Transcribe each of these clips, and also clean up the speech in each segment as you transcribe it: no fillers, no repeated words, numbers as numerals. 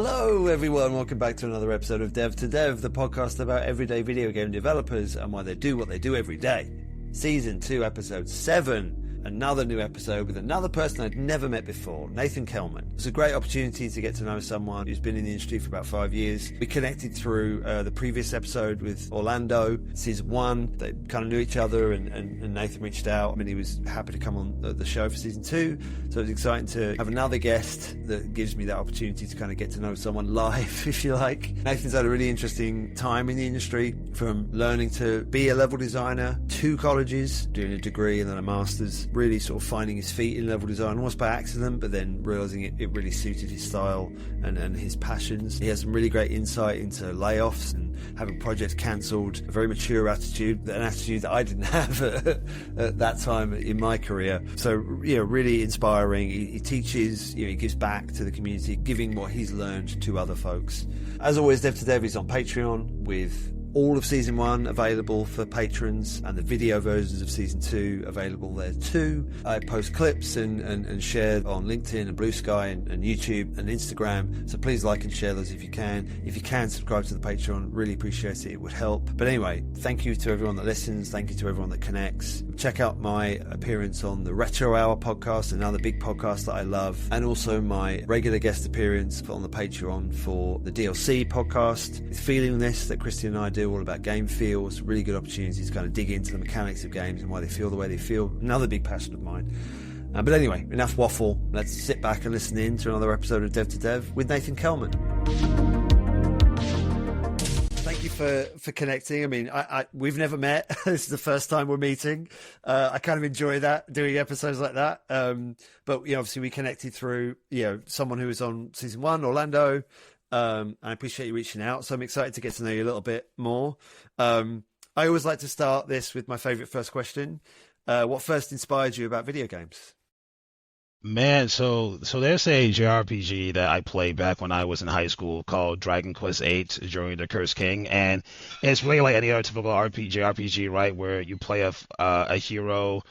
Hello everyone, welcome back to another episode of Dev to Dev, the podcast about everyday video game developers and why they do what they do every day. Season 2, episode 7. Another new episode with another person I'd never met before, Nathan Kellman. It's a great opportunity to get to know someone who's been in the industry for about 5 years. We connected through the previous episode with Orlando, season 1. They kind of knew each other and Nathan reached out. I mean, he was happy to come on the show for season 2. So it's exciting to have another guest that gives me that opportunity to kind of get to know someone live, if you like. Nathan's had a really interesting time in the industry, from learning to be a level designer, 2 colleges, doing a degree and then a master's, really sort of finding his feet in level design almost by accident, but then realizing it really suited his style and his passions. He has some really great insight into layoffs and having projects cancelled, a very mature attitude, an attitude that I didn't have at that time in my career. So, really inspiring. He teaches, he gives back to the community, giving what he's learned to other folks. As always, Dev to Dev is on Patreon with all of season 1 available for patrons and the video versions of season 2 available there too. I post clips and share on LinkedIn and Blue Sky and YouTube and Instagram, so please like and share those if you can. If you can, subscribe to the Patreon, really appreciate it, it would help. But anyway, thank you to everyone that listens, thank you to everyone that connects. Check out my appearance on the Retro Hour podcast, another big podcast that I love, and also my regular guest appearance on the Patreon for the DLC podcast with Feeling This that Christian and I do, all about game feels. Really good opportunities to kind of dig into the mechanics of games and why they feel the way they feel. Another big passion of mine. But anyway, enough waffle. Let's sit back and listen in to another episode of Dev to Dev with Nathan Kellman. Thank you for connecting. I mean, we've never met. This is the first time we're meeting. I kind of enjoy that, doing episodes like that. But obviously we connected through someone who was on season 1, Orlando. I appreciate you reaching out, so I'm excited to get to know you a little bit more. I always like to start this with my favorite first question. What first inspired you about video games? Man, so there's a JRPG that I played back when I was in high school called Dragon Quest VIII Journey to the Cursed King, and it's really like any other typical JRPG, right, where you play a hero.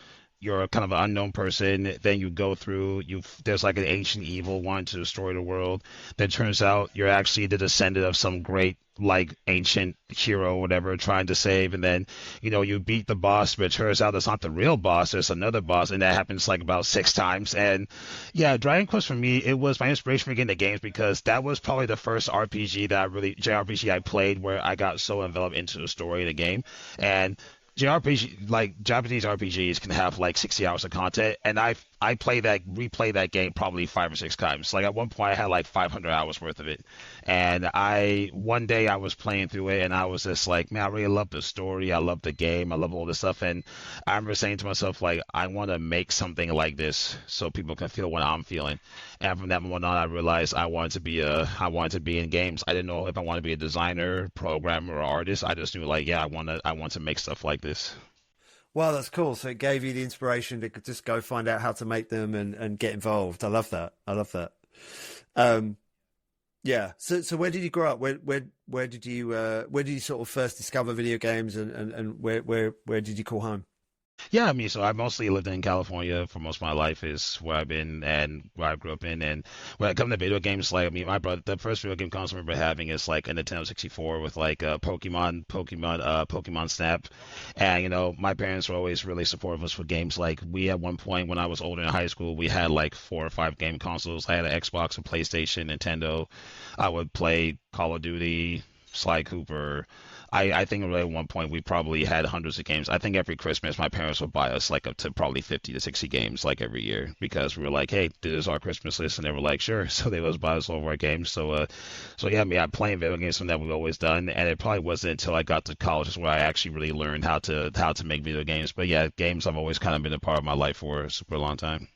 You're kind of an unknown person, then you go through, there's like an ancient evil wanting to destroy the world. Then turns out you're actually the descendant of some great, like, ancient hero or whatever, trying to save. And then, you beat the boss, but it turns out it's not the real boss, there's another boss, and that happens like about 6 times. And yeah, Dragon Quest for me, it was my inspiration for getting the games because that was probably the first JRPG I played where I got so enveloped into the story of the game. And JRPG, like Japanese RPGs, can have like 60 hours of content, and I replay that game probably 5 or 6 times. Like at one point I had like 500 hours worth of it, and one day I was playing through it and I was just like, man, I really love the story, I love the game, I love all this stuff. And I remember saying to myself, like, I want to make something like this so people can feel what I'm feeling. And from that moment on, I realized I wanted to be in games. I didn't know if I wanted to be a designer, programmer, or artist. I just knew, like, yeah, I want to make stuff like this. Wow, that's cool. So it gave you the inspiration to just go find out how to make them and get involved. I love that. Yeah. So where did you grow up? Where did you sort of first discover video games and where did you call home? Yeah, I mean, so I mostly lived in California for most of my life is where I've been and where I grew up in. And when it comes to video games, like, I mean, my brother, the first video game console I remember having is like a Nintendo 64 with like Pokemon Snap. And, my parents were always really supportive of us with games. Like, we at one point when I was older in high school, we had like 4 or 5 game consoles. I had an Xbox, a PlayStation, Nintendo. I would play Call of Duty, Sly Cooper. I think really at one point we probably had hundreds of games. I think every Christmas my parents would buy us like up to probably 50 to 60 games like every year because we were like, hey, this is our Christmas list, and they were like, sure. So they would buy us all of our games. So yeah, I mean, I'm playing video games, something that we've always done, and it probably wasn't until I got to college where I actually really learned how to make video games. But yeah, games I've always kind of been a part of my life for a super long time.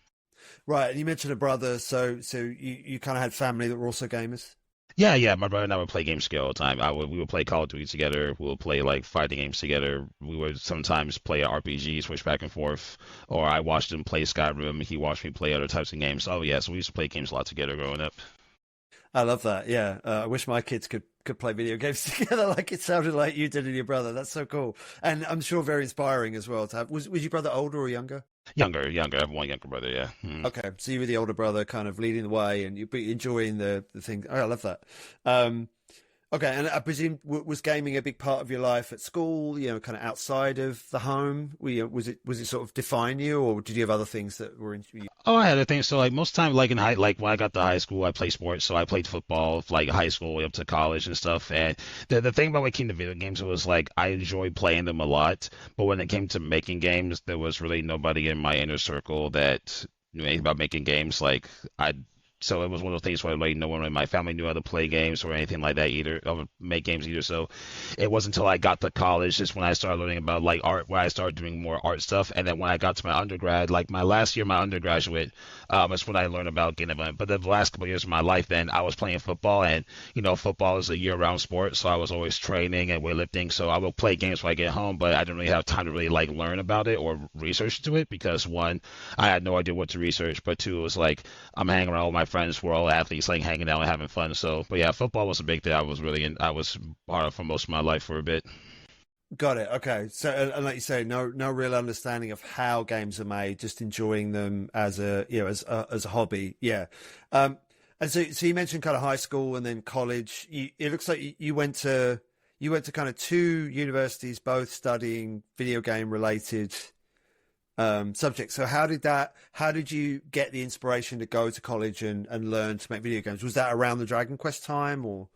Right, and you mentioned a brother, so you kind of had family that were also gamers. Yeah. My brother and I would play games together all the time. We would play Call of Duty together. We would play like fighting games together. We would sometimes play RPGs, switch back and forth. Or I watched him play Skyrim. He watched me play other types of games. Oh yeah, so we used to play games a lot together growing up. I love that. Yeah, I wish my kids could play video games together like it sounded like you did and your brother. That's so cool, and I'm sure very inspiring as well. To have. Was your brother older or younger? Younger. I have one younger brother. Yeah. Okay, so you were the older brother, kind of leading the way, and you're enjoying the thing. Oh, I love that. Um, okay, and I presume was gaming a big part of your life at school? You know, kind of outside of the home. Was it sort of define you, or did you have other things that were in you? Oh, I had a thing. So like most time, like in high, like when I got to high school, I played sports. So I played football, like high school way up to college and stuff. And the thing about when it came to video games was like I enjoyed playing them a lot, but when it came to making games, there was really nobody in my inner circle that knew anything about making games. I. So it was one of those things where like no one in my family knew how to play games or anything like that either, or make games either. So it wasn't until I got to college just when I started learning about like art, where I started doing more art stuff. And then when I got to my undergrad, like my last year, my undergraduate, that's when I learned about game development. But the last couple of years of my life, then I was playing football, and football is a year-round sport, so I was always training and weightlifting. So I will play games when I get home, but I didn't really have time to really like learn about it or research into it because one, I had no idea what to research, but two, it was like I'm hanging around with my friends who are all athletes, like hanging out and having fun. So, but yeah, football was a big thing. I was part of for most of my life for a bit. Got it. Okay. So, and like you say, no real understanding of how games are made, just enjoying them as as a hobby. Yeah. And so you mentioned kind of high school and then college. It looks like you went to kind of two universities, both studying video game related subjects. So how did you get the inspiration to go to college and learn to make video games? Was that around the Dragon Quest time or?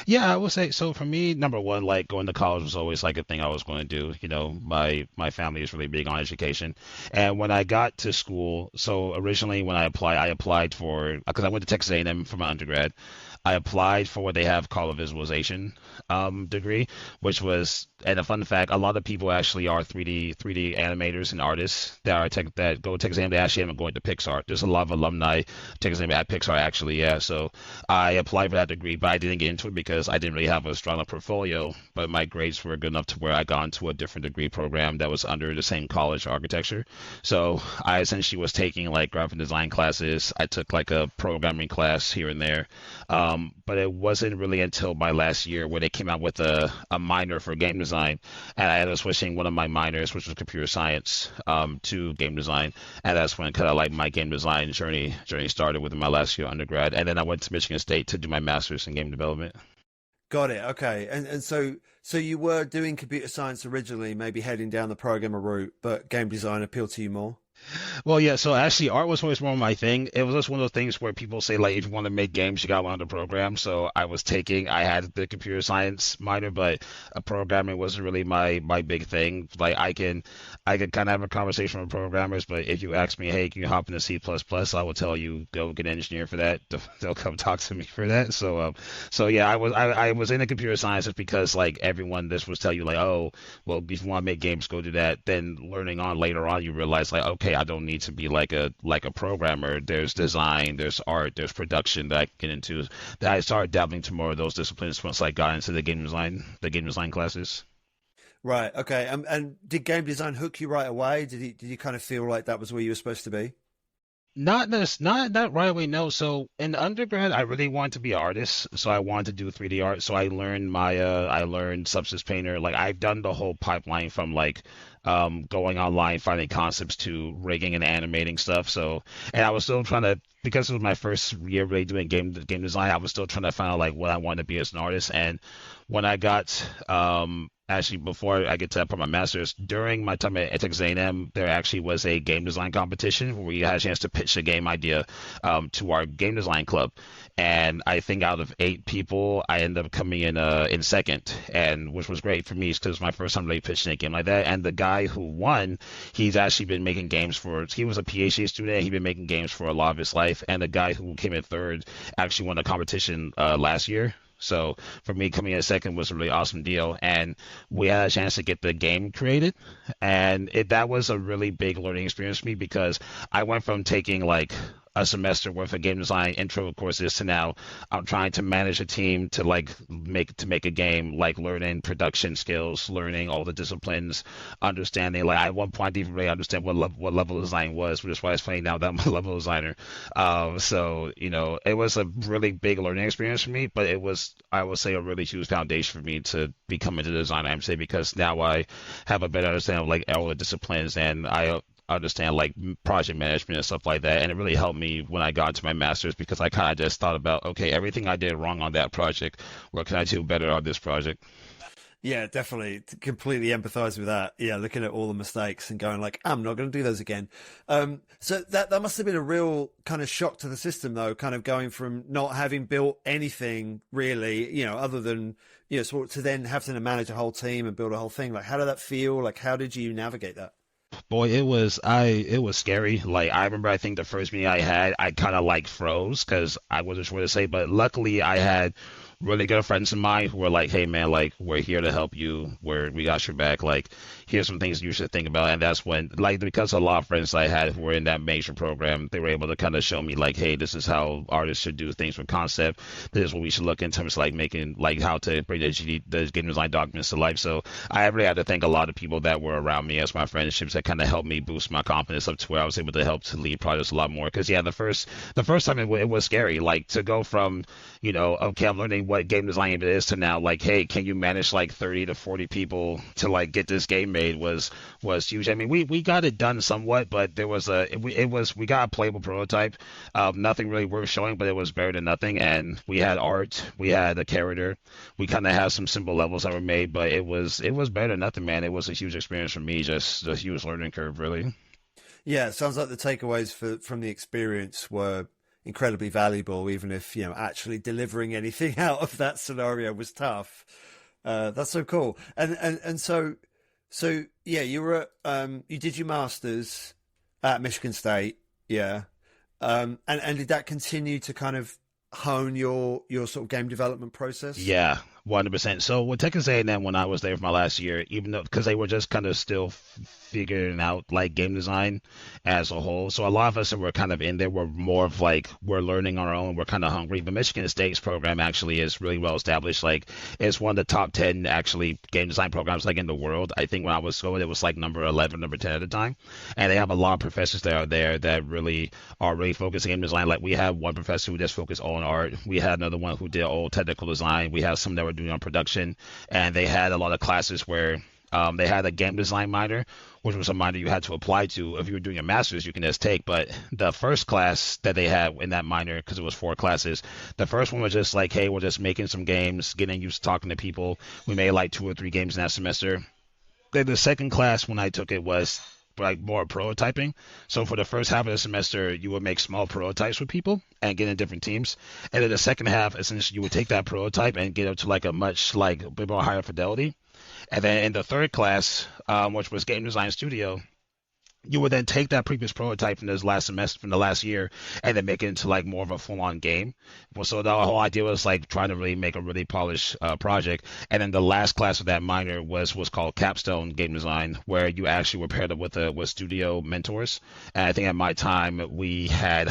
Yeah, I would say so. For me, number one, like going to college was always like a thing I was going to do. My family is really big on education, and when I got to school, so originally when I applied for because I went to Texas A&M for my undergrad. I applied for what they have called a visualization degree, which was, and a fun fact, a lot of people actually are 3D animators and artists that go to Texas A&M. They actually end up going to Pixar. There's a lot of alumni Texas A&M at Pixar actually, yeah. So I applied for that degree, but I didn't get into it because I didn't really have a strong enough portfolio. But my grades were good enough to where I got into a different degree program that was under the same college architecture. So I essentially was taking like graphic design classes. I took like a programming class here and there. But it wasn't really until my last year where they came out with a minor for game design, and I ended up switching one of my minors, which was computer science, to game design, and that's when kind of like my game design journey started within my last year of undergrad, and then I went to Michigan State to do my master's in game development. Got it. Okay. And so you were doing computer science originally, maybe heading down the programmer route, but game design appealed to you more. Well, yeah, so actually art was always more my thing. It was just one of those things where people say like if you want to make games, you gotta learn to program. So I had the computer science minor, but programming wasn't really my big thing. Like I can kind of have a conversation with programmers, but if you ask me, hey, can you hop into C++, I will tell you go get an engineer for that. They'll come talk to me for that. So yeah, I was in the computer science just because like everyone this was tell you like, oh, well, if you want to make games, go do that. Then learning on later on, you realize like, okay, I don't need to be like a programmer. There's design, there's art, there's production that I can get into. That I started dabbling to more of those disciplines once I got into the game design classes. Right. Okay. And did game design hook you right away? Did you kind of feel like that was where you were supposed to be? Not right away, no. So in undergrad, I really wanted to be an artist, so I wanted to do 3D art. So I learned Substance Painter. Like I've done the whole pipeline from like going online, finding concepts to rigging and animating stuff. So and I was still trying to because it was my first year really doing game design. I was still trying to find out like what I wanted to be as an artist. And when I got actually before I get to that part of my master's, during my time at Texas A&M, there actually was a game design competition where we had a chance to pitch a game idea to our game design club. And I think out of 8 people, I ended up coming in second, and which was great for me because it was my first time really pitching a game like that. And the guy who won, he's actually been making games for. He was a PhD student. He'd been making games for a lot of his life. And the guy who came in third actually won the competition last year. So for me, coming in second was a really awesome deal, and we had a chance to get the game created, and that was a really big learning experience for me because I went from taking like a semester worth of game design intro courses to now I'm trying to manage a team to like make a game, like learning production skills, learning all the disciplines, understanding like at one point I didn't even really understand what level design was, which is why it's funny now that I'm a level designer. So it was a really big learning experience for me, but it was I would say a really huge foundation for me to become into design, I'm saying, because now I have a better understanding of like all the disciplines, and understand like project management and stuff like that. And it really helped me when I got to my master's because I kind of just thought about, okay, everything I did wrong on that project, what can I do better on this project? Yeah, definitely. Completely empathize with that. Yeah, looking at all the mistakes and going like, I'm not going to do those again. So that must have been a real kind of shock to the system, though, kind of going from not having built anything really, other than, sort of to then having to manage a whole team and build a whole thing. Like, how did that feel? Like, how did you navigate that? Boy, it was scary. Like I remember, I think the first meeting I had, I kind of like froze because I wasn't sure what to say. But luckily, I had really good friends of mine who were like, "Hey, man, like we're here to help you. We got your back. Like here's some things you should think about." And that's when, like, because a lot of friends I had who were in that major program, they were able to kind of show me like, "Hey, this is how artists should do things from concept. This is what we should look in terms of like making like how to bring the game design documents to life." So I really had to thank a lot of people that were around me as my friendships that kind of helped me boost my confidence up to where I was able to help to lead projects a lot more. Because yeah, the first time it was scary, like to go from okay, I'm learning what game design even is to now like, hey, can you manage like 30 to 40 people to like get this game made was huge. I mean, we got it done somewhat, but there was we got a playable prototype, nothing really worth showing, but it was better than nothing. And we had art, we had a character, we kind of had some simple levels that were made, but it was better than nothing, man. It was a huge experience for me, just a huge learning curve, really. Yeah, it sounds like the takeaways from the experience were incredibly valuable, even if, actually delivering anything out of that scenario was tough. That's so cool. And so yeah, you were you did your masters at Michigan State, yeah. And did that continue to kind of hone your sort of game development process? Yeah, 100%. So with Texas A&M, when I was there for my last year, even though because they were just kind of still figuring out like game design as a whole, so a lot of us that were kind of in there were more of like we're learning our own, we're kind of hungry. But Michigan State's program actually is really well established. Like it's one of the top 10 actually game design programs like in the world. I think when I was going, it was like number 11, number 10 at the time, and they have a lot of professors that are there that really are really focused on game design. Like we have one professor who just focused on art. We had another one who did all technical design. We have some that were doing on production, and they had a lot of classes where they had a game design minor, which was a minor you had to apply to. If you were doing a master's, you can just take. But the first class that they had in that minor, because it was 4 classes, the first one was just like, hey, we're just making some games, getting used to talking to people. We made like 2 or 3 games in that semester. Then the second class when I took it was like more prototyping. So for the first half of the semester, you would make small prototypes with people and get in different teams. And then the second half, essentially, you would take that prototype and get up to like a much like a bit more higher fidelity. And then in the third class, which was game design studio, you would then take that previous prototype from this last semester, from the last year, and then make it into like more of a full-on game. Well, so the whole idea was like trying to really make a really polished project. And then the last class of that minor was called Capstone Game Design, where you actually were paired up with studio mentors. And I think at my time we had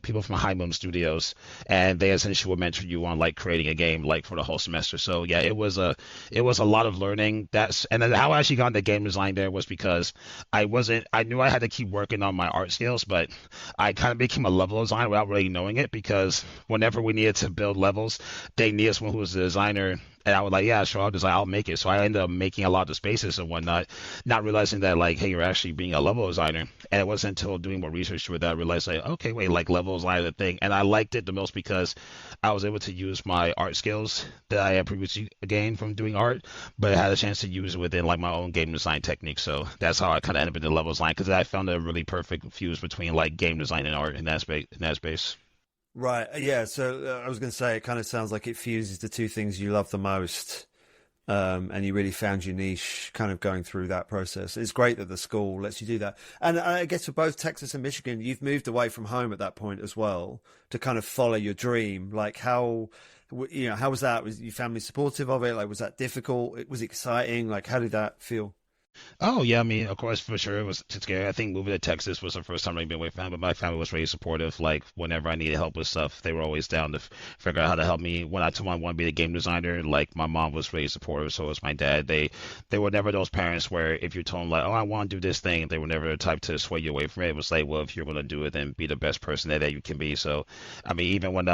people from High Moon Studios, and they essentially would mentor you on like creating a game like for the whole semester. So yeah, it was a lot of learning. And then how I actually got into game design there was because I knew I had to keep working on my art skills, but I kind of became a level designer without really knowing it because whenever we needed to build levels, they needed someone who was the designer. And I was like, yeah, sure, I'll make it. So I ended up making a lot of the spaces and whatnot, not realizing that like, hey, you're actually being a level designer. And it wasn't until doing more research with that I realized like, okay, wait, like level design is a thing. And I liked it the most because I was able to use my art skills that I had previously gained from doing art, but I had a chance to use it within like my own game design technique. So that's how I kind of ended up in the level design because I found a really perfect fuse between like game design and art in that space. Right. Yeah. So I was going to say, it kind of sounds like it fuses the two things you love the most. And you really found your niche kind of going through that process. It's great that the school lets you do that. And I guess for both Texas and Michigan, you've moved away from home at that point as well to kind of follow your dream. Like how was that? Was your family supportive of it? Like, was that difficult? It was exciting. Like, how did that feel? Oh yeah, I mean, of course, for sure, it was scary. I think moving to Texas was the first time I'd been away from family, but my family was really supportive. Like whenever I needed help with stuff, they were always down to figure out how to help me. When I told them I wanted to be a game designer, like my mom was really supportive, so was my dad. They were never those parents where if you told them like, oh, I want to do this thing, they were never the type to sway you away from it. It was like, well, if you're going to do it, then be the best person that you can be. So, I mean, even when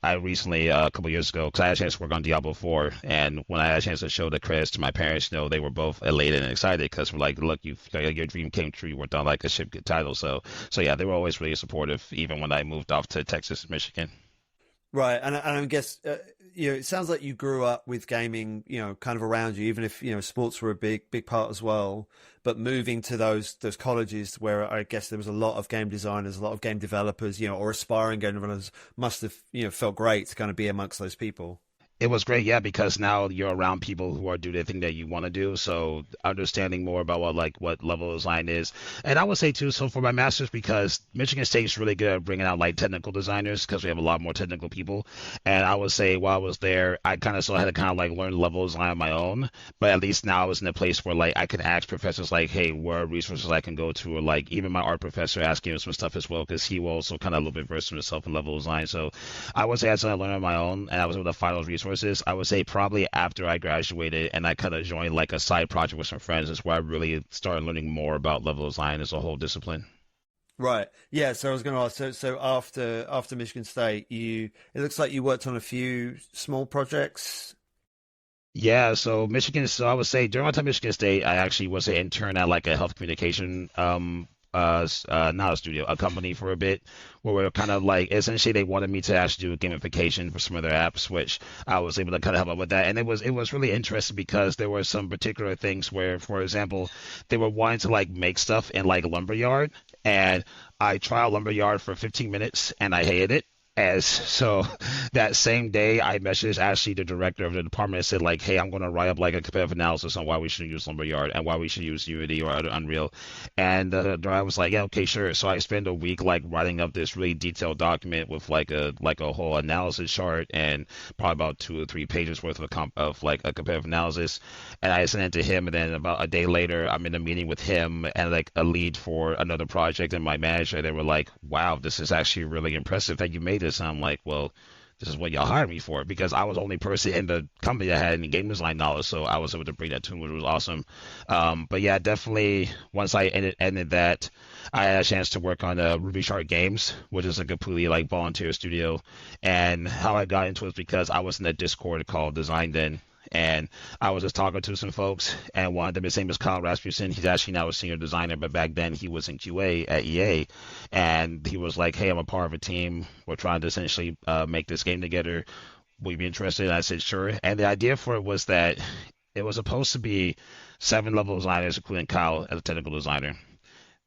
I recently, a couple years ago, because I had a chance to work on Diablo 4, and when I had a chance to show the credits to my parents, they were both elated and excited because we're like, look, your dream came true. You worked on like a ship good title. So yeah, they were always really supportive, even when I moved off to Texas and Michigan. Right, and I guess it sounds like you grew up with gaming, kind of around you, even if sports were a big part as well. But moving to those colleges where I guess there was a lot of game designers, a lot of game developers, or aspiring game developers, must have felt great to kind of be amongst those people. It was great, yeah, because now you're around people who are doing the thing that you want to do. So understanding more about what level design is, and I would say too. So for my master's, because Michigan State's really good at bringing out like technical designers, because we have a lot more technical people. And I would say while I was there, I kind of still had to kind of like learn level design on my own. But at least now I was in a place where like I could ask professors like, hey, where are resources I can go to, or like even my art professor asking him some stuff as well, because he will also kind of a little bit versed himself in level design. So I would say I started learning on my own, and I was able to find those resources. I would say probably after I graduated and I kind of joined like a side project with some friends is where I really started learning more about level design as a whole discipline. Right. Yeah. So I was going to ask. So after Michigan State, it looks like you worked on a few small projects. Yeah, so Michigan, so I would say during my time at Michigan State, I actually was an intern at like a health communication not a studio, a company for a bit, where we are kind of like essentially they wanted me to actually do gamification for some of their apps, which I was able to kind of help out with that. And it was really interesting because there were some particular things where, for example, they were wanting to like make stuff in like Lumberyard, and I tried Lumberyard for 15 minutes and I hated it. As so that same day I messaged actually the director of the department and said like, hey, I'm going to write up like a competitive analysis on why we should use Lumberyard and why we should use Unity or Unreal. And I was like, yeah, okay, sure. So I spent a week like writing up this really detailed document with like a whole analysis chart and probably about 2 or 3 pages worth of like a competitive analysis. And I sent it to him, and then about a day later I'm in a meeting with him and like a lead for another project and my manager. They were like, wow, this is actually really impressive that you made this. And I'm like, well, this is what y'all hired me for, because I was the only person in the company that had any game design knowledge, so I was able to bring that to him, which was awesome. But yeah, definitely once I ended that, I had a chance to work on Ruby Shark Games, which is a completely like volunteer studio. And how I got into it was because I was in a Discord called Design Den, and I was just talking to some folks, and one of them, his name is Kyle Rasmussen. He's actually now a senior designer, but back then he was in QA at EA. And he was like, hey, I'm a part of a team. We're trying to essentially make this game together. Would you be interested? And I said, sure. And the idea for it was that it was supposed to be 7 level designers, including Kyle as a technical designer,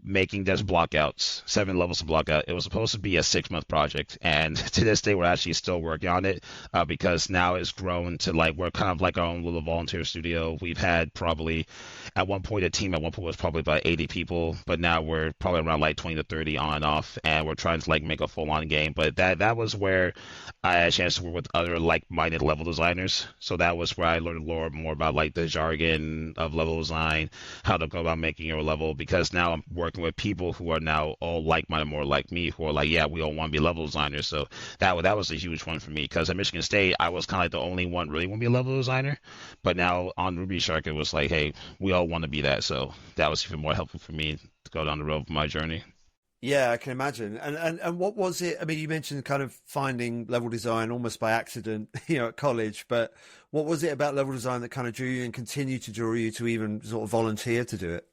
making just blockouts, 7 levels of blockout. It was supposed to be a 6-month project, and to this day we're actually still working on it because now it's grown to like we're kind of like our own little volunteer studio. We've had probably at one point a team at one point was probably about 80 people, but now we're probably around like 20 to 30 on and off, and we're trying to like make a full-on game. But that was where I had a chance to work with other like-minded level designers. So that was where I learned more about like the jargon of level design, how to go about making your level, because now I'm working with people who are now all like-minded, more like me, who are like, yeah, we all want to be level designers. So that was a huge one for me, because at Michigan State, I was kind of like the only one really want to be a level designer. But now on Ruby Shark, it was like, hey, we all want to be that. So that was even more helpful for me to go down the road of my journey. Yeah, I can imagine. And what was it? I mean, you mentioned kind of finding level design almost by accident, at college. But what was it about level design that kind of drew you and continued to draw you to even sort of volunteer to do it?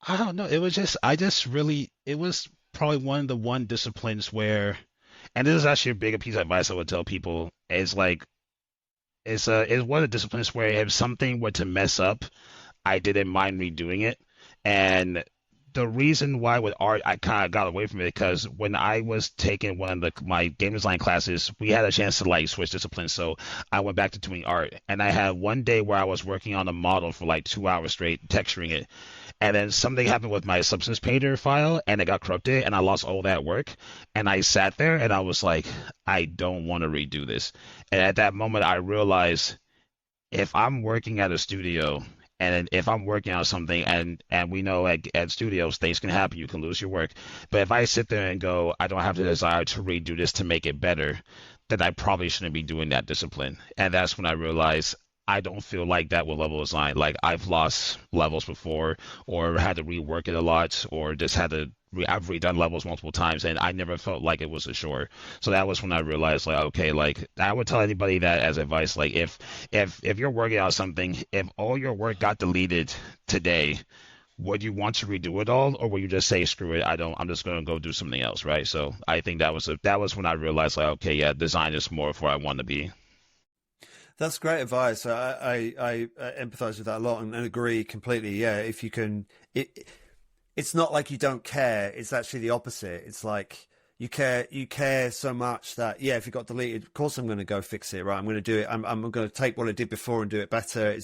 I don't know. It was just, it was probably one disciplines where, and this is actually a bigger piece of advice I would tell people, is like, it's one of the disciplines where if something were to mess up, I didn't mind redoing it. And the reason why with art I kind of got away from it, because when I was taking one of my game design classes, we had a chance to like switch disciplines. So I went back to doing art, and I had one day where I was working on a model for like 2 hours straight, texturing it. And then something happened with my Substance Painter file, and it got corrupted, and I lost all that work. And I sat there, and I was like, I don't want to redo this. And at that moment, I realized if I'm working at a studio, and if I'm working on something, and we know at studios things can happen, you can lose your work. But if I sit there and go, I don't have the desire to redo this to make it better, then I probably shouldn't be doing that discipline. And that's when I realized I don't feel like that with level design. Like I've lost levels before, or had to rework it a lot, or just had to. I've redone levels multiple times, and I never felt like it was a chore. So that was when I realized, like, okay, like I would tell anybody that as advice, like if you're working on something, if all your work got deleted today, would you want to redo it all, or would you just say, screw it, I don't, I'm just going to go do something else, right? So I think that was when I realized, like, okay, yeah, design is more of where I want to be. That's great advice. I empathize with that a lot and agree completely. Yeah, if you can, it's not like you don't care. It's actually the opposite. It's like you care so much that, yeah, if it got deleted, of course I'm going to go fix it, right? I'm going to do it. I'm going to take what I did before and do it better.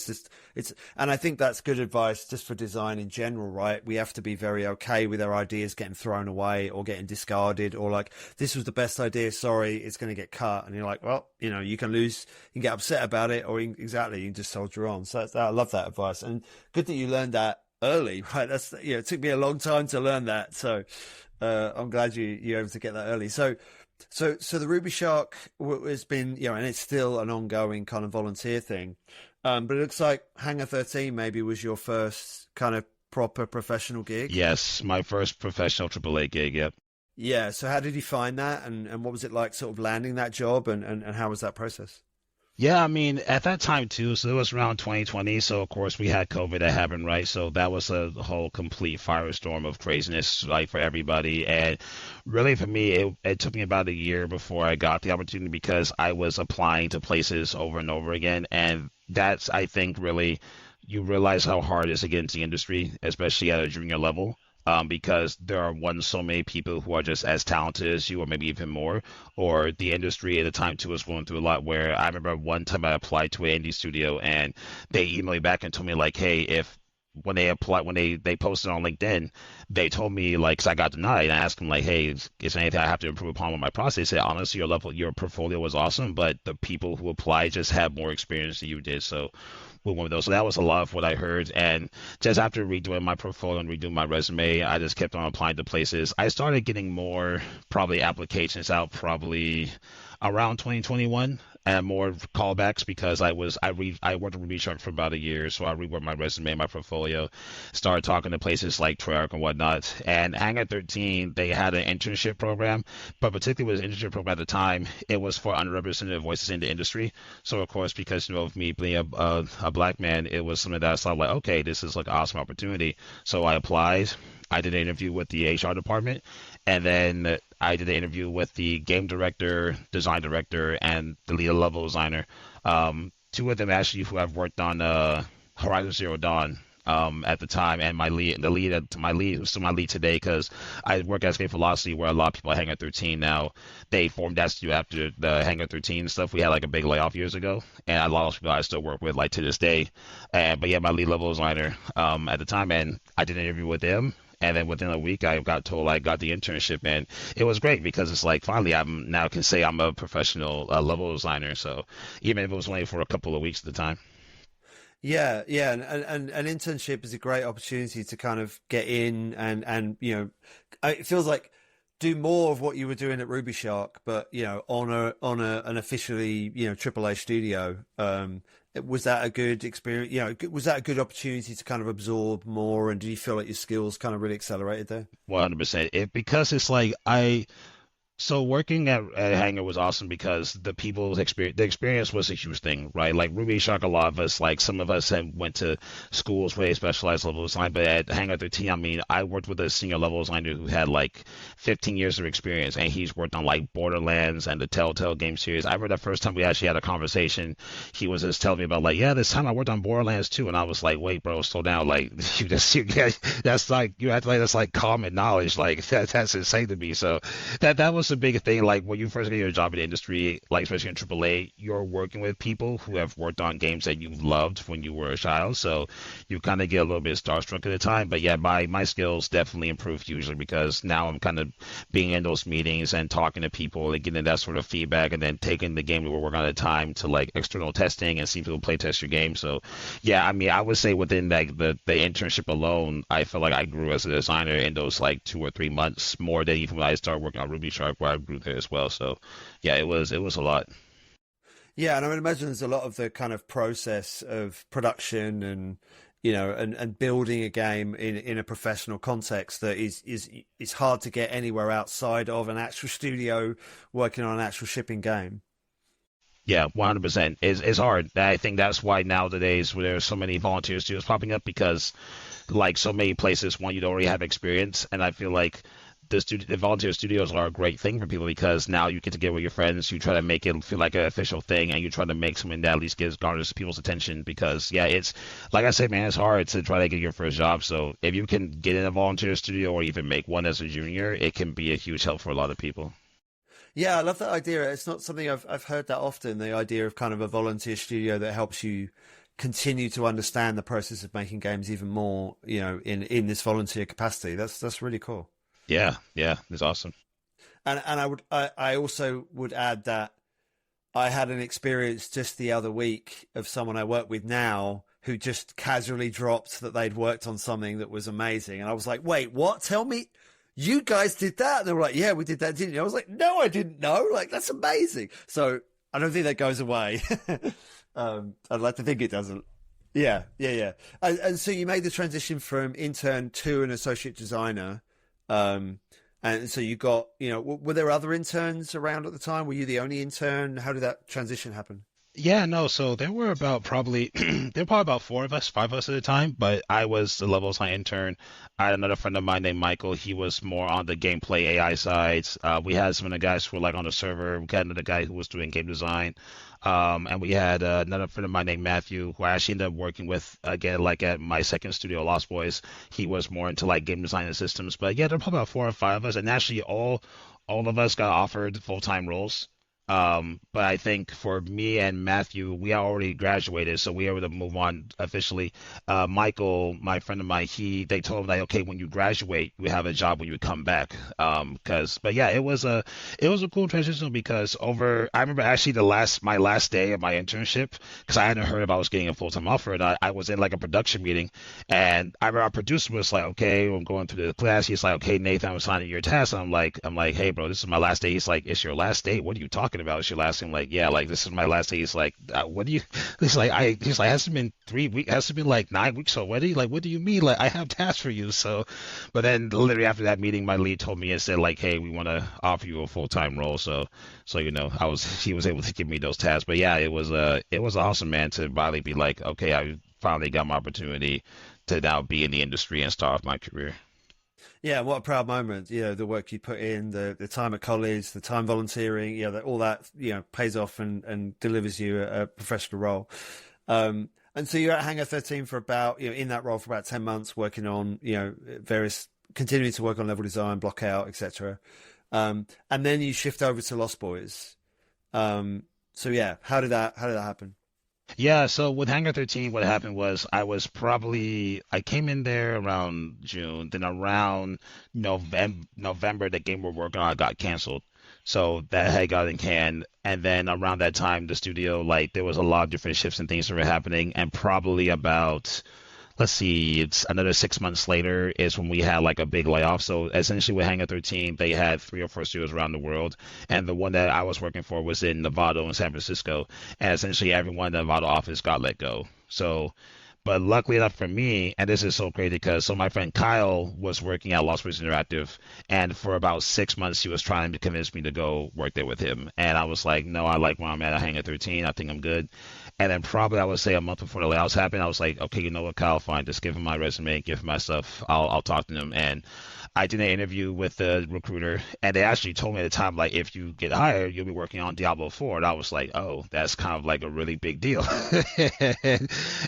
And I think that's good advice just for design in general, right? We have to be very okay with our ideas getting thrown away or getting discarded, or like, this was the best idea. Sorry, it's going to get cut. And you're like, well, you can lose, you can get upset about it, or exactly, you can just soldier on. So I love that advice, and good that you learned that early, right? It took me a long time to learn that. So, I'm glad you're able to get that early. So the Ruby Shark has been, and it's still an ongoing kind of volunteer thing. But it looks like Hangar 13 maybe was your first kind of proper professional gig. Yes, my first professional AAA gig. Yep. Yeah. So how did you find that, and what was it like, sort of landing that job, and how was that process? Yeah, I mean, at that time too, so it was around 2020. So of course we had COVID that happened, right? So that was a whole complete firestorm of craziness, like for everybody. And really for me, it took me about a year before I got the opportunity because I was applying to places over and over again. And that's, I think, really, you realize how hard it is to get into the industry, especially at a junior level. Because there are so many people who are just as talented as you, or maybe even more, or the industry at the time too was going through a lot. Where I remember one time I applied to an indie studio, and they emailed me back and told me like, hey, if when they posted on LinkedIn, they told me like, 'cause I got denied, and I asked them like, hey, is there anything I have to improve upon with my process? They said, honestly, your portfolio was awesome, but the people who applied just had more experience than you did. So with one of those. So that was a lot of what I heard. And just after redoing my portfolio and redoing my resume, I just kept on applying to places. I started getting more probably applications out probably around 2021 and more callbacks because I worked on Ruby Shark for about a year, so I reworked my resume, my portfolio, started talking to places like Treyarch and whatnot. And Hangar 13, they had an internship program, but particularly with the internship program at the time, it was for underrepresented voices in the industry. So of course, because of me being a black man, it was something that I saw like, okay, this is like an awesome opportunity. So I applied. I did an interview with the HR department, and then I did an interview with the game director, design director, and the lead level designer. Two of them actually who have worked on Horizon Zero Dawn at the time, and my lead, who's still my lead today, because I work at Game Velocity, where a lot of people at Hangar 13 now. They formed that studio after the Hangar 13 stuff. We had like a big layoff years ago, and a lot of people I still work with like to this day. But yeah, my lead level designer at the time, and I did an interview with them. And then within a week, I got told I got the internship, and it was great because it's like finally I'm now can say I'm a professional level designer. So even if it was only for a couple of weeks at the time. Yeah, and an internship is a great opportunity to kind of get in and it feels like do more of what you were doing at Ruby Shark, but on an officially AAA studio. Was that a good experience? Was that a good opportunity to kind of absorb more? And do you feel like your skills kind of really accelerated there? 100%. Because it's like so working at Hangar was awesome because the experience was a huge thing, right? Like Ruby Shark, a lot of us, like some of us had went to schools where they specialized level design, but at Hangar 13, I mean, I worked with a senior level designer who had like 15 years of experience, and he's worked on like Borderlands and the Telltale game series. I remember the first time we actually had a conversation, he was just telling me about like, yeah, this time I worked on Borderlands too, and I was like, wait, bro, slow down, like that's like you have to like that's like common knowledge, like that's insane to me. So that was a big thing. Like when you first get your job in the industry, like especially in AAA, you're working with people who have worked on games that you've loved when you were a child. So you kind of get a little bit starstruck at the time. But yeah, my skills definitely improved hugely because now I'm kind of being in those meetings and talking to people and getting that sort of feedback, and then taking the game we were working on at the time to like external testing and seeing people play test your game. So yeah, I mean, I would say within like the internship alone, I feel like I grew as a designer in those like 2 or 3 months more than even when I started working on Ruby Shark, where I grew there as well. So yeah, it was a lot. Yeah, and I would imagine there's a lot of the kind of process of production and and building a game in a professional context that is hard to get anywhere outside of an actual studio working on an actual shipping game. Yeah, 100%. It's hard. I think that's why nowadays where there's so many volunteer studios popping up because like so many places want you to already have experience, and I feel like the volunteer studios are a great thing for people because now you get to get with your friends, you try to make it feel like an official thing, and you try to make something that at least garners people's attention. Because yeah, it's like I said, man, it's hard to try to get your first job. So if you can get in a volunteer studio or even make one as a junior, it can be a huge help for a lot of people. Yeah, I love that idea. It's not something I've heard that often. The idea of kind of a volunteer studio that helps you continue to understand the process of making games even more, in this volunteer capacity. That's really cool. Yeah, yeah, it's awesome. And I also would add that I had an experience just the other week of someone I work with now who just casually dropped that they'd worked on something that was amazing. And I was like, wait, what? Tell me, you guys did that? And they were like, yeah, we did that, didn't you? I was like, no, I didn't know. Like, that's amazing. So I don't think that goes away. I'd like to think it doesn't. Yeah, yeah, yeah. And so you made the transition from intern to an associate designer. Um, and so you got, were there other interns around at the time? Were you the only intern? How did that transition happen? Yeah, no, so there were about probably there were probably about four of us, five of us at the time, but I was the level design intern. I had another friend of mine named Michael. He was more on the gameplay AI side. We had some of the guys who were like on the server. We had another guy who was doing game design. And we had another friend of mine named Matthew, who I actually ended up working with again, like at my second studio, Lost Boys. He was more into like game design and systems. But yeah, there were probably about four or five of us, and actually all of us got offered full-time roles. But I think for me and Matthew, we already graduated, so we were able to move on officially. Michael, my friend of mine, they told him like, okay, when you graduate, you have a job when you come back. But yeah, it was a cool transition because I remember actually my last day of my internship, because I hadn't heard if I was getting a full-time offer, and I was in like a production meeting, and I remember our producer was like, okay, I'm going through the class. He's like, okay, Nathan, I'm signing your test. And I'm like, hey, bro, this is my last day. He's like, it's your last day? What are you talking about? It's your last day? I'm like, yeah, like this is my last day. He's like, what do you? He's like, hasn't been 3 weeks, hasn't been like 9 weeks already. Like, what do you mean? Like, I have tasks for you. So, but then literally after that meeting, my lead told me and said like, hey, we want to offer you a full-time role. So he was able to give me those tasks. But yeah, it was awesome, man, to finally be like, okay, I finally got my opportunity to now be in the industry and start off my career. Yeah, what a proud moment. The work you put in, the time at college, the time volunteering, all that, pays off and delivers you a professional role. And so you're at Hangar 13 for about, in that role for about 10 months, working on, continuing to work on level design, block out, etc. And then you shift over to Lost Boys. So yeah, how did that happen? Yeah, so with Hangar 13, what happened was I came in there around June, then around November, the game we're working on got canceled. So that had gotten canned. And then around that time, the studio, like, there was a lot of different shifts and things that were happening. And probably about let's see, it's another 6 months later is when we had like a big layoff. So essentially with Hangar 13, they had three or four studios around the world. And the one that I was working for was in Nevada and San Francisco. And essentially everyone in the Nevada office got let go. So, but luckily enough for me, and this is so crazy because my friend Kyle was working at Lost Boys Interactive, and for about 6 months he was trying to convince me to go work there with him, and I was like, no, I like where I'm at. I hang at 13. I think I'm good. And then probably I would say a month before the layoffs happened, I was like, okay, you know what, Kyle, fine, just give him my resume, give him my stuff. I'll talk to him. And I did an interview with the recruiter, and they actually told me at the time, like, if you get hired, you'll be working on Diablo IV. And I was like, oh, that's kind of like a really big deal.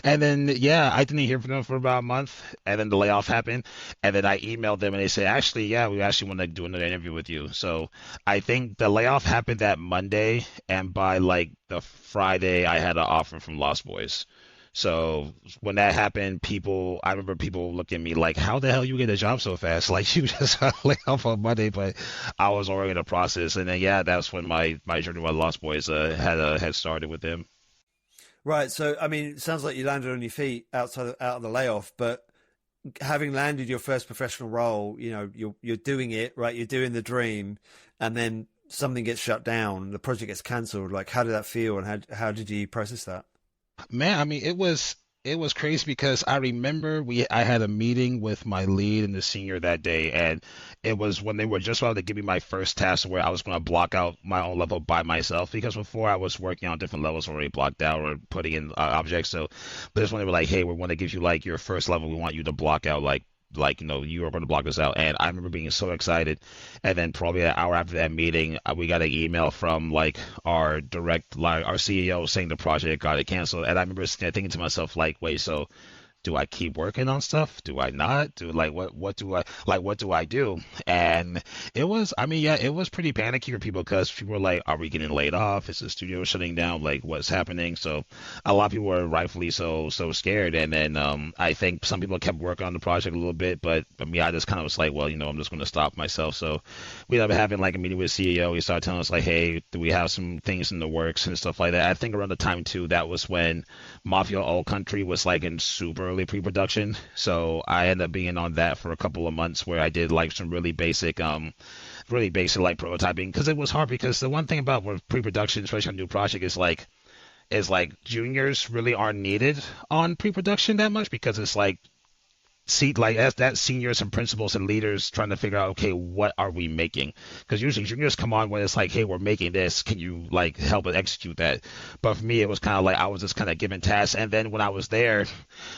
And then, yeah, I didn't hear from them for about a month, and then the layoff happened. And then I emailed them, and they said, actually, yeah, we actually want to do another interview with you. So I think the layoff happened that Monday, and by like the Friday, I had an offer from Lost Boys. So when that happened, I remember people looking at me like, how the hell you get a job so fast? Like you just got laid off on Monday, but I was already in the process. And then, yeah, that's when my journey with Lost Boys had started with them. Right. So, I mean, it sounds like you landed on your feet out of the layoff, but having landed your first professional role, you're doing it, right? You're doing the dream, and then something gets shut down, the project gets cancelled. Like, how did that feel, and how did you process that? Man, I mean, it was crazy because I remember I had a meeting with my lead and the senior that day, and it was when they were just about to give me my first task where I was going to block out my own level by myself because before I was working on different levels already blocked out or putting in objects. So, but this one they were like, hey, we want to give you like your first level. We want you to block out like you are going to block this out. And I remember being so excited. And then probably an hour after that meeting, we got an email from like our our CEO saying the project got it canceled. And I remember thinking to myself like, wait, so do I keep working on stuff? Do I not? Do like what do I do? And it was, I mean, yeah, it was pretty panicky for people because people were like, are we getting laid off? Is the studio shutting down? Like what's happening? So a lot of people were rightfully so scared. And then I think some people kept working on the project a little bit, but I mean, I just kind of was like, well, I'm just going to stop myself. So we ended up having like a meeting with the CEO. He started telling us like, hey, do we have some things in the works and stuff like that? I think around the time too, that was when Mafia Old Country was like in super early pre-production. So I ended up being on that for a couple of months where I did like some really basic like prototyping because it was hard because the one thing about with pre-production, especially on a new project, is like juniors really aren't needed on pre-production that much because it's like see like as that seniors and principals and leaders trying to figure out okay what are we making because usually juniors come on when it's like hey we're making this can you like help us execute that but for me it was kind of like I was just kind of given tasks and then when I was there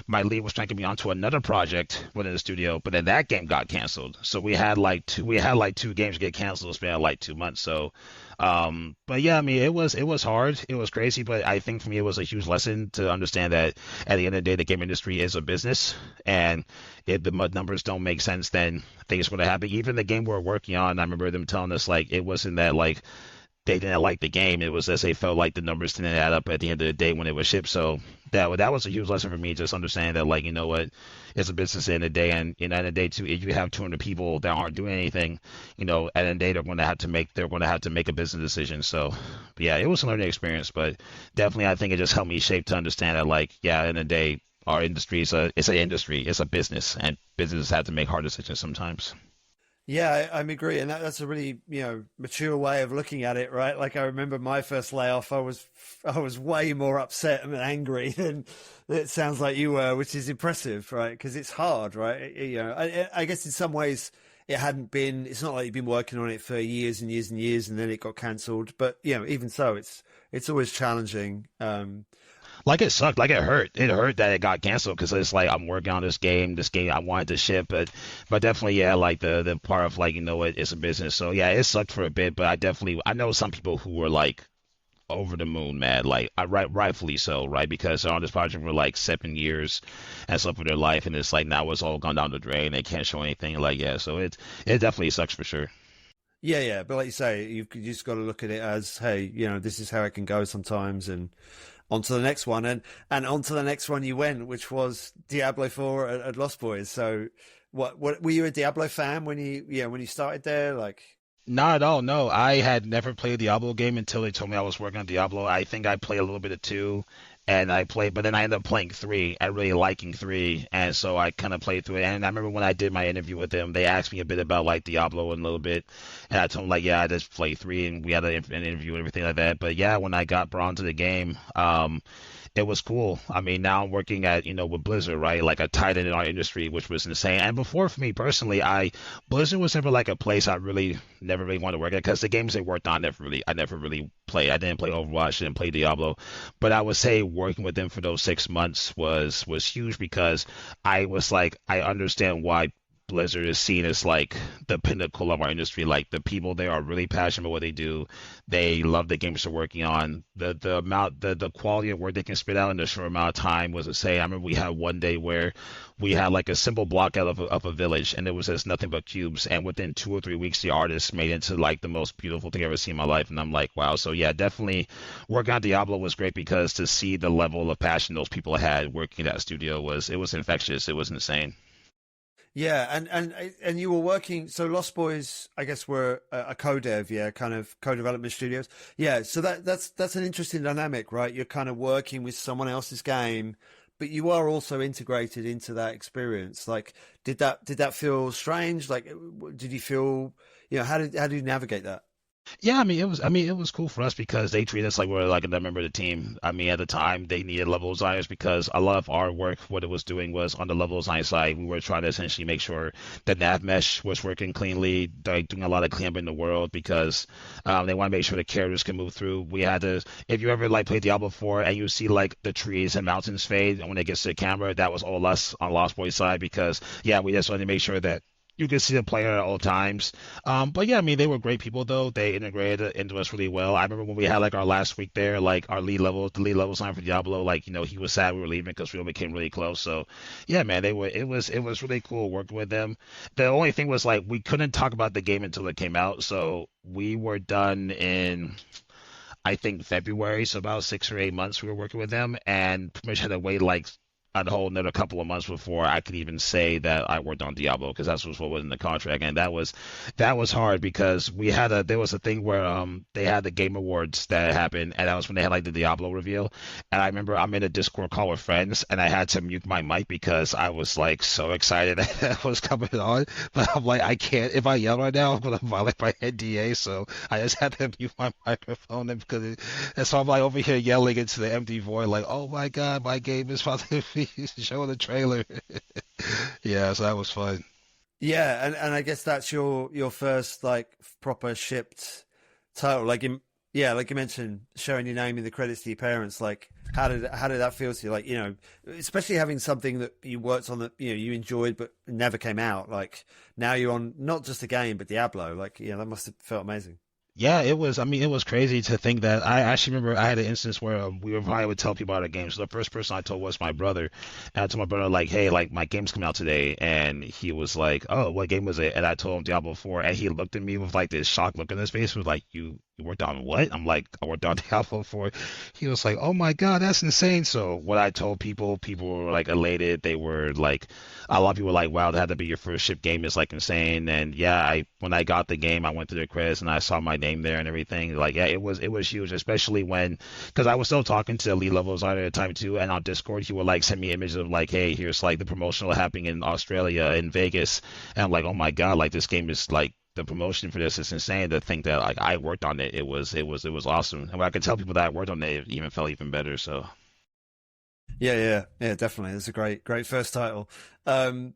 my lead was trying to get me onto another project within the studio but then that game got canceled so we had like two games get canceled span like 2 months so but yeah, I mean, it was hard, it was crazy, but I think for me it was a huge lesson to understand that at the end of the day, the game industry is a business, and if the mud numbers don't make sense, then things are going to happen. Even the game we're working on, I remember them telling us like it wasn't that like they didn't like the game. It was as they felt like the numbers didn't add up at the end of the day when it was shipped. So that was a huge lesson for me, just understanding that like you know what, it's a business at the end of the day, and at the end of the day too, if you have 200 people that aren't doing anything, at the end of the day they're going to have to make a business decision. So yeah, it was a learning experience, but definitely I think it just helped me shape to understand that like yeah, at the end of the day, our industry it's an industry, it's a business, and businesses have to make hard decisions sometimes. Yeah, I agree, and that's a really mature way of looking at it, right? Like I remember my first layoff, I was way more upset and angry than it sounds like you were, which is impressive, right? Because it's hard, right? I guess in some ways it hadn't been. It's not like you've been working on it for years and years and years, and then it got cancelled. But even so, it's always challenging. Like it sucked, like it hurt. It hurt that it got canceled because it's like I'm working on this game I wanted to ship, but definitely yeah, like the part of like it's a business. So yeah, it sucked for a bit, but I know some people who were like over the moon mad, like rightfully so, right? Because they're on this project for like 7 years and stuff of their life, and it's like now it's all gone down the drain. They can't show anything. Like yeah, so it definitely sucks for sure. Yeah, yeah, but like you say, you just got to look at it as, hey, this is how it can go sometimes, and on to the next one, and on to the next one you went, which was Diablo 4 at Lost Boys. So, what were you a Diablo fan when you started there? Like, Not at all. No, I had never played a Diablo game until they told me I was working on Diablo. I think I played a little bit of two, and but then I ended up playing three and really liking three, and so I kind of played through it. And I remember when I did my interview with them, they asked me a bit about like Diablo and a little bit, and I told them like, yeah, I just played three, and we had an interview and everything like that. But yeah, when I got brought into the game, it was cool. I mean, now I'm working at, with Blizzard, right? Like a titan in our industry, which was insane. And before, for me personally, Blizzard was never like a place I really never really wanted to work at because the games they worked on I never really played. I didn't play Overwatch, didn't play Diablo, but I would say working with them for those 6 months was huge because I was like, I understand why Blizzard is seen as like the pinnacle of our industry. Like the people there are really passionate about what they do. They love the games they're working on. The quality of work they can spit out in a short amount of time was insane. I remember we had one day where we had like a simple block out of a village, and it was just nothing but cubes. And within 2 or 3 weeks, the artist made it into like the most beautiful thing I've ever seen in my life. And I'm like, wow. So yeah, definitely working on Diablo was great because to see the level of passion those people had working at that studio was infectious. It was insane. yeah, and you were working. So Lost Boys, I guess, were a co-dev, yeah, kind of co-development studios. Yeah, so that's an interesting dynamic, right? You're kind of working with someone else's game, but you are also integrated into that experience. Like, did that feel strange? Like, did you feel, how did you navigate that? Yeah, I mean, it was cool for us because they treated us like we were like another member of the team. I mean, at the time, they needed level designers because a lot of our work, what it was doing was on the level design side, we were trying to essentially make sure the nav mesh was working cleanly, like doing a lot of cleanup in the world because they want to make sure the characters can move through. We had to, if you ever like play Diablo 4 and you see like the trees and mountains fade when it gets to the camera, that was all us on Lost Boys side because yeah, we just wanted to make sure that you could see the player at all times. But yeah, I mean, they were great people though. They integrated into us really well. I remember when we had like our last week there, like our the lead level sign for Diablo, like he was sad we were leaving because we all became really close. So yeah, man, they were. It was really cool working with them. The only thing was like we couldn't talk about the game until it came out, so we were done in. I think February, so about 6 or 8 months we were working with them, and pretty much had to wait like a whole another couple of months before I could even say that I worked on Diablo because that's what was in the contract, and that was hard because there was a thing where they had the Game Awards that happened, and that was when they had like the Diablo reveal, and I remember I'm in a Discord call with friends, and I had to mute my mic because I was like so excited that was coming on, but I'm like I can't if I yell right now I'm gonna violate my NDA, so I just had to mute my microphone and so I'm like over here yelling into the empty void like oh my god my game is about to be showing the trailer. Yeah, so that was fun. Yeah, and I guess that's your first like proper shipped title. Yeah, like you mentioned, showing your name in the credits to your parents. Like, how did that feel to you? Like, especially having something that you worked on that you enjoyed but never came out. Like now you're on not just a game but Diablo. Like, that must have felt amazing. Yeah, it was. I mean, it was crazy to think that. I actually remember I had an instance where I would tell people about a game. So the first person I told was my brother. And I told my brother like, "Hey, like my game's coming out today," and he was like, "Oh, what game was it?" And I told him Diablo 4, and he looked at me with like this shocked look on his face. Was like, "You worked on what?" I'm like, "I worked on Diablo 4." He was like, "Oh my God, that's insane!" So what I told people were like elated. They were like, a lot of people were like, "Wow, that had to be your first ship game is like insane." And yeah, I when I got the game, I went through the credits and I saw my name there and everything. Like, yeah, it was huge, especially when because I was still talking to the lead level designer at the time too, and on Discord he would like send me images of like, "Hey, here's like the promotional happening in Australia in Vegas," and I'm like, "Oh my God, like this game is like." The promotion for this is insane to think that like I worked on it. It was awesome. And when I could tell people that I worked on it, it even felt even better. So Yeah, yeah, yeah, definitely. It's a great first title. Um,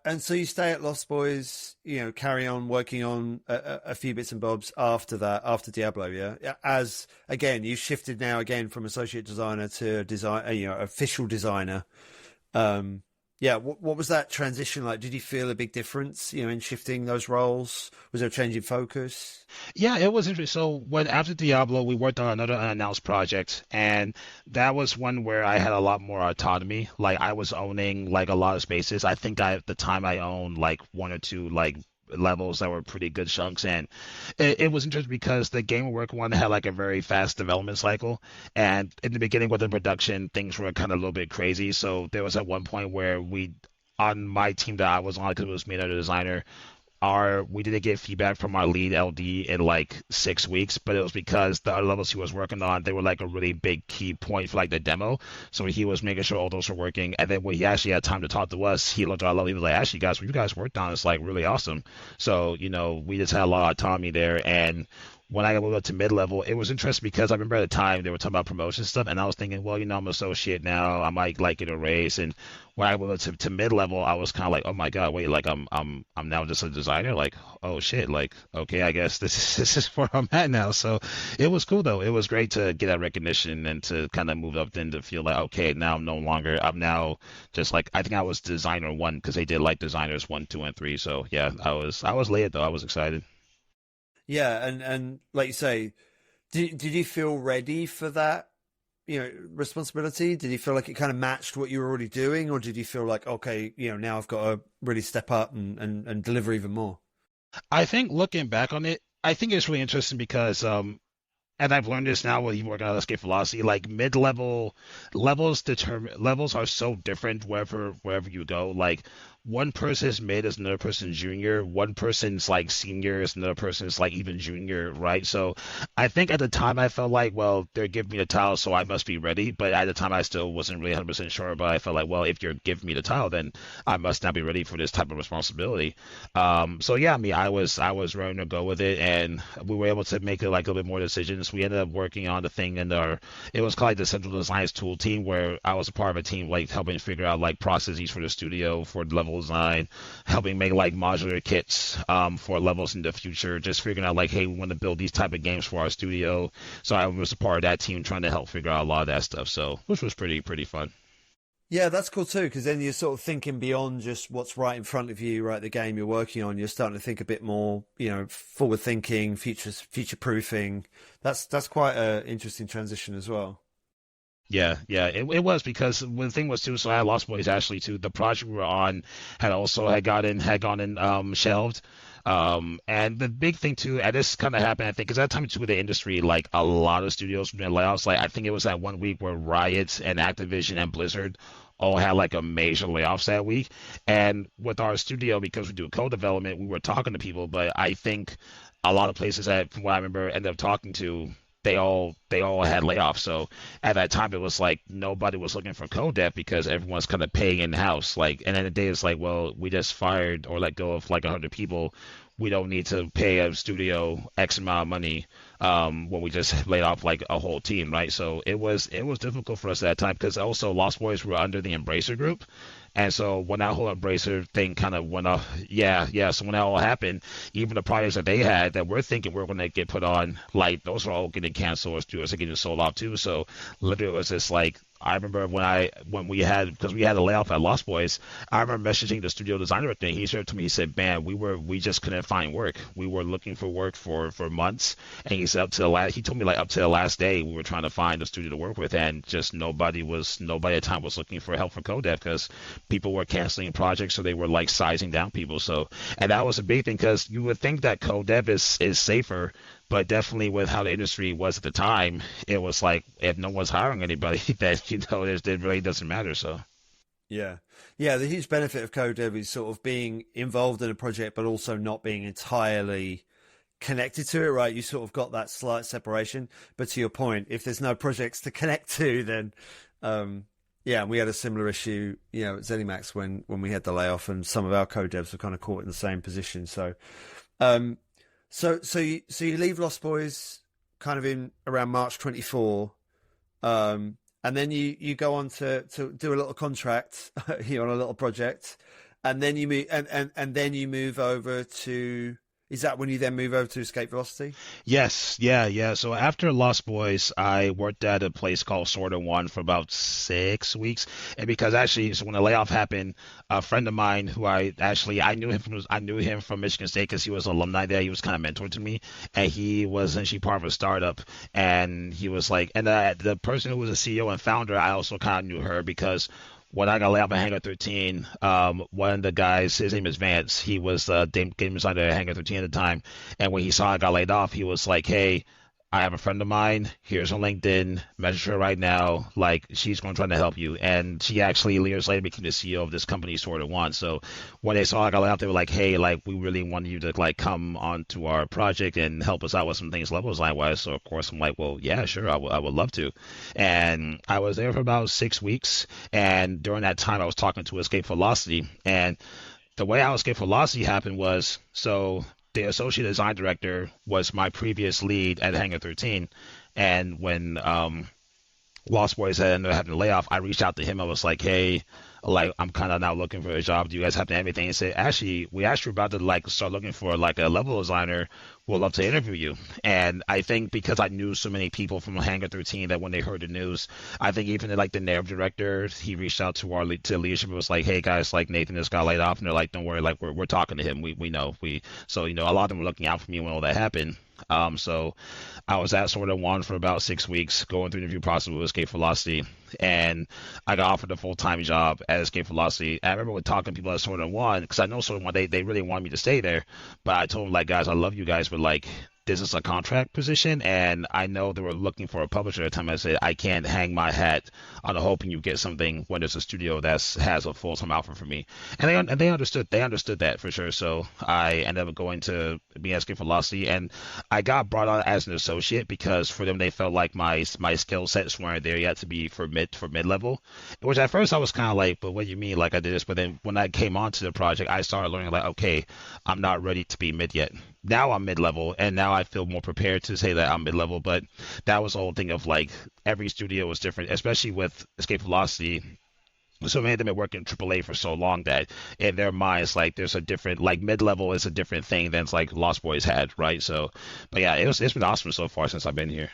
and so you stay at Lost Boys, carry on working on a few bits and bobs after that, after Diablo, yeah. As again, you shifted now again from associate designer to design, official designer. Um, yeah, what was that transition like? Did you feel a big difference, in shifting those roles? Was there a change in focus? yeah, it was interesting. So when after Diablo, we worked on another unannounced project, and that was one where I had a lot more autonomy. Like I was owning like a lot of spaces. I think at the time I owned like one or two like levels that were pretty good chunks, and it was interesting because the game we work one had like a very fast development cycle, and in the beginning with the production, things were kind of a little bit crazy. So there was at one point where on my team that I was on, because it was me and the designer we didn't get feedback from our lead LD in like 6 weeks, but it was because the other levels he was working on, they were like a really big key point for like the demo. So he was making sure all those were working. And then when he actually had time to talk to us, he looked at our level. He was like, "Actually, guys, what you guys worked on is like really awesome." So, we just had a lot of autonomy there. And when I moved up to mid level, it was interesting because I remember at the time they were talking about promotion stuff, and I was thinking, well, I'm an associate now, I might like get a raise. And when I moved up to mid level, I was kind of like, oh my god, wait, like I'm now just a designer, like oh shit, like okay, I guess this is where I'm at now. So it was cool though. It was great to get that recognition and to kind of move up then to feel like okay, now I'm now just like I think I was designer one because they did like designers one, two, and three. So yeah, I was late though. I was excited. Yeah, and like you say, did you feel ready for that, responsibility? Did you feel like it kind of matched what you were already doing, or did you feel like, okay, now I've got to really step up and deliver even more? I think looking back on it, I think it's really interesting because and I've learned this now when you work on escape velocity, like mid-level levels are so different wherever you go. Like one person's mid is another person's junior, one person's like senior is another person's like even junior, right? So I think at the time I felt like, well, they're giving me the title, so I must be ready. But at the time I still wasn't really 100% sure. But I felt like, well, if you're giving me the title, then I must not be ready for this type of responsibility. So yeah, I mean, I was ready to go with it, and we were able to make it like a little bit more decisions. We ended up working on the thing in our it was called like the Central Designs Tool team, where I was a part of a team like helping figure out like processes for the studio for level design, helping make like modular kits for levels in the future, just figuring out like, hey, we want to build these type of games for our studio. So I was a part of that team trying to help figure out a lot of that stuff. So which was pretty fun. Yeah, that's cool too, because then you're sort of thinking beyond just what's right in front of you, right? The game you're working on, you're starting to think a bit more, forward thinking, future proofing. That's quite an interesting transition as well. Yeah, it was because the thing was too. So I had Lost Boys actually too. The project we were on had gone in shelved. And the big thing too, and this kind of happened, I think, because at that time too, with the industry, like a lot of studios were doing layoffs. Like I think it was that one week where Riot and Activision and Blizzard all had like a major layoffs that week. And with our studio, because we do code development, we were talking to people, but I think a lot of places that, from what I remember, ended up talking to, they all had layoffs. So at that time, it was like nobody was looking for code dev because everyone's kind of paying in house. Like, and then the day it's like, well, we just fired or let go of like 100 people. We don't need to pay a studio X amount of money when we just laid off like a whole team, right? So it was difficult for us at that time because also Lost Boys were under the Embracer group. And so when that whole Embracer thing kind of went off, yeah. So when that all happened, even the projects that they had that we're thinking we're going to get put on, like those were all getting canceled or studios are getting sold off too. So literally it was just like, I remember when we had, because we had a layoff at Lost Boys, I remember messaging the studio designer thing. He said to me, he said, "Man, we just couldn't find work. We were looking for work for months." And he said he told me like up to the last day we were trying to find a studio to work with, and just nobody at the time was looking for help for code dev because people were canceling projects, so they were like sizing down people. So, and that was a big thing because you would think that code dev is safer. But definitely with how the industry was at the time, it was like if no one's hiring anybody, that it really doesn't matter. So yeah, the huge benefit of code dev is sort of being involved in a project, but also not being entirely connected to it. Right, you sort of got that slight separation. But to your point, if there's no projects to connect to, then yeah, we had a similar issue, at ZeniMax when we had the layoff, and some of our code devs were kind of caught in the same position. So. So you leave Lost Boys kind of in around March 24, and then you go on to do a little contract here on a little project, and then you move and then you move over to. Is that when you then move over to Escape Velocity? yes, yeah. So after Lost Boys, I worked at a place called Sword of One for about 6 weeks, and because actually, so when the layoff happened, a friend of mine who I knew him from Michigan State because he was an alumni there. He was kind of mentor to me, and he was actually part of a startup, and he was like, and the person who was a CEO and founder, I also kind of knew her because when I got laid off at Hangar 13, one of the guys, his name is Vance, he was game designer at Hangar 13 at the time. And when he saw I got laid off, he was like, "Hey, I have a friend of mine. Here's her LinkedIn. Message her right now. Like, she's going to try to help you." And she actually years later became the CEO of this company, Sort of One. So when they saw I got laid off, they were like, "Hey, like, we really want you to like come onto our project and help us out with some things level design wise." So of course I'm like, "Well, yeah, sure, I would love to." And I was there for about 6 weeks. And during that time, I was talking to Escape Velocity. And the way how Escape Velocity happened was the associate design director was my previous lead at Hangar 13. And when Lost Boys had ended up having a layoff, I reached out to him. I was like, "Hey, like I'm kind of now looking for a job. Do you guys have anything?" He said, "Actually, we actually about to like start looking for like a level designer. We'll love to interview you." And I think because I knew so many people from Hangar 13 that when they heard the news, I think even like the narrative director, he reached out to to leadership and was like, "Hey guys, like Nathan just got laid off," and they're like, "Don't worry, like we're talking to him. We know so a lot of them were looking out for me when all that happened." So I was at Sort of One for about 6 weeks, going through the interview process with Escape Velocity, and I got offered a full-time job at Escape Velocity. And I remember talking to people at Sort of One, because I know Sort of One, they really wanted me to stay there, but I told them, like, "Guys, I love you guys, but like this is a contract position, and I know they were looking for a publisher at the time. I said I can't hang my hat on hoping you get something when there's a studio that has a full-time offer for me. And they understood that for sure. So I ended up going to BSK Velocity, and I got brought on as an associate because for them they felt like my skill sets weren't there yet to be for mid level. Which at first I was kind of like, but what do you mean? Like I did this, but then when I came onto the project, I started learning like, okay, I'm not ready to be mid yet. Now I'm mid level, and now I feel more prepared to say that I'm mid level. But that was the whole thing of like every studio was different, especially with Escape Velocity. So many of them had worked in AAA for so long that in their minds, like there's a different, like mid level is a different thing than like Lost Boys had, right? So, but yeah, it's been awesome so far since I've been here.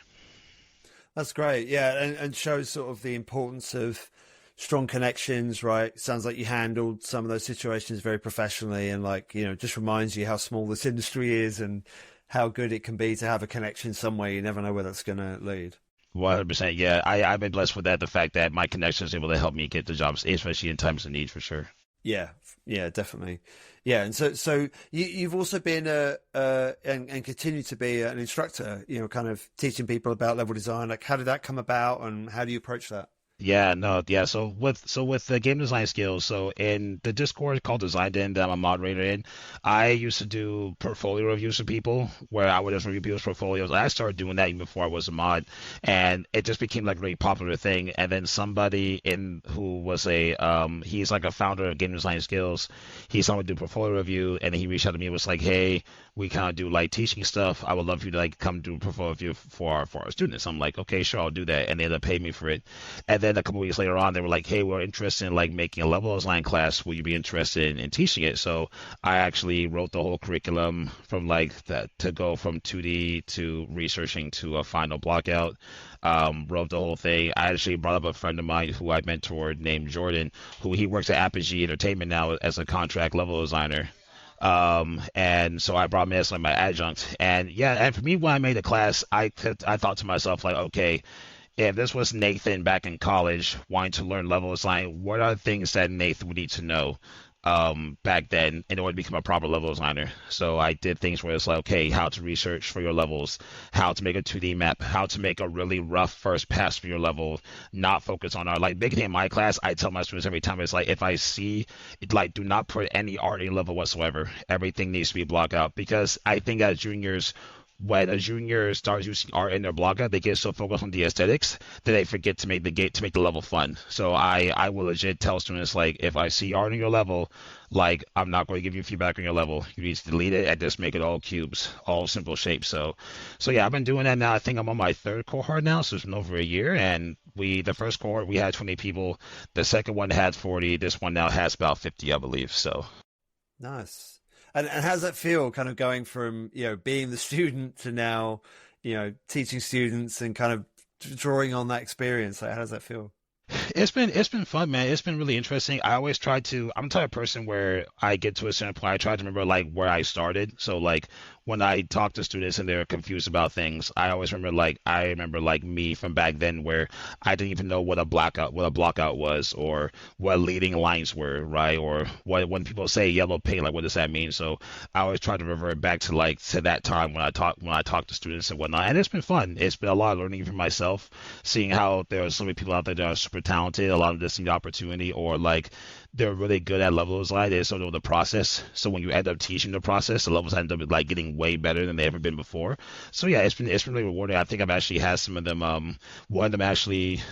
That's great. Yeah, and shows sort of the importance of strong connections, right? Sounds like you handled some of those situations very professionally, and like, just reminds you how small this industry is and how good it can be to have a connection somewhere. You never know where that's going to lead. 100%. Yeah, I've been blessed with that. The fact that my connections able to help me get the jobs, especially in times of need, for sure. Yeah, definitely. Yeah, and so you've also been and continue to be an instructor, kind of teaching people about level design. Like, how did that come about, and how do you approach that? Yeah, no, yeah. So with the game design skills, so in the Discord called Design Den that I'm a moderator in, I used to do portfolio reviews for people where I would just review people's portfolios. I started doing that even before I was a mod, and it just became like a really popular thing. And then somebody in who was he's like a founder of Game Design Skills. He saw me do portfolio review, and he reached out to me and was like, "Hey, we kind of do like teaching stuff. I would love you to like come do a portfolio review for our students." I'm like, "Okay, sure, I'll do that," and they ended up paying me for it. And then a couple weeks later on, they were like, "Hey, we're interested in like making a level design class. Will you be interested in teaching it?" So I actually wrote the whole curriculum from like that to go from 2D to researching to a final blockout. Wrote the whole thing. I actually brought up a friend of mine who I mentored named Jordan, who he works at Apogee Entertainment now as a contract level designer. And so I brought him as like my adjunct. And yeah, and for me, when I made the class, I thought to myself like, okay, if this was Nathan back in college wanting to learn level design, what are things that Nathan would need to know back then in order to become a proper level designer? So I did things where it's like, okay, how to research for your levels, how to make a 2D map, how to make a really rough first pass for your level, not focus on art. Like beginning in my class, I tell my students every time, it's like, if I see it, like, do not put any art in your level whatsoever. Everything needs to be blocked out, because I think as juniors, when a junior starts using art in their blogger, they get so focused on the aesthetics that they forget to make the level fun. So I will legit tell students, like, if I see art in your level, like, I'm not going to give you feedback on your level. You need to delete it and just make it all cubes, all simple shapes. So yeah, I've been doing that now. I think I'm on my third cohort now, so it's been over a year. And the first cohort, we had 20 people. The second one had 40. This one now has about 50, I believe. So nice. And how does that feel, kind of going from, being the student to now, teaching students and kind of drawing on that experience? Like, how does that feel? It's been fun, man. It's been really interesting. I always try to. I'm the type of person where I get to a certain point, I try to remember like where I started. So like when I talk to students and they're confused about things, I always remember like me from back then where I didn't even know what a blockout was, or what leading lines were, right? Or what when people say yellow paint, like what does that mean? So I always try to revert back to that time when I talk to students and whatnot. And it's been fun. It's been a lot of learning for myself, seeing how there are so many people out there that are super talented, a lot of this need opportunity, or like they're really good at level design. They just don't know the process. So when you end up teaching the process, the levels end up like getting way better than they've ever been before. So yeah, it's been really rewarding. I think I've actually had some of them. One of them actually,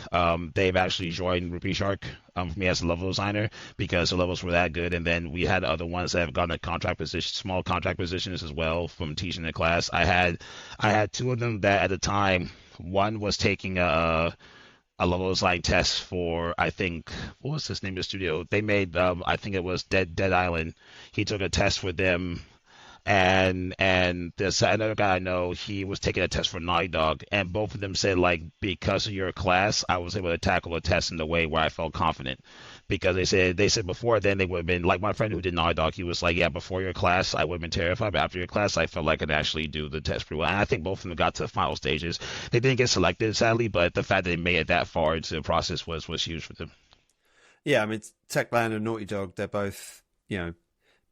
they've actually joined Rupee Shark for me as a level designer because the levels were that good. And then we had other ones that have gotten a contract position, small contract positions as well from teaching the class. I had two of them that at the time, one was taking a level design test for, I think, what was his name of the studio? They made, I think it was Dead Island. He took a test with them, and there's another guy I know, he was taking a test for Naughty Dog, and both of them said, like, because of your class, I was able to tackle the test in the way where I felt confident. Because they said before then they would have been, like my friend who did Naughty Dog, he was like, yeah, before your class I would have been terrified, but after your class I felt like I could actually do the test pretty well. And I think both of them got to the final stages. They didn't get selected, sadly, but the fact that they made it that far into the process was huge for them. Yeah, I mean, Techland and Naughty Dog, they're both,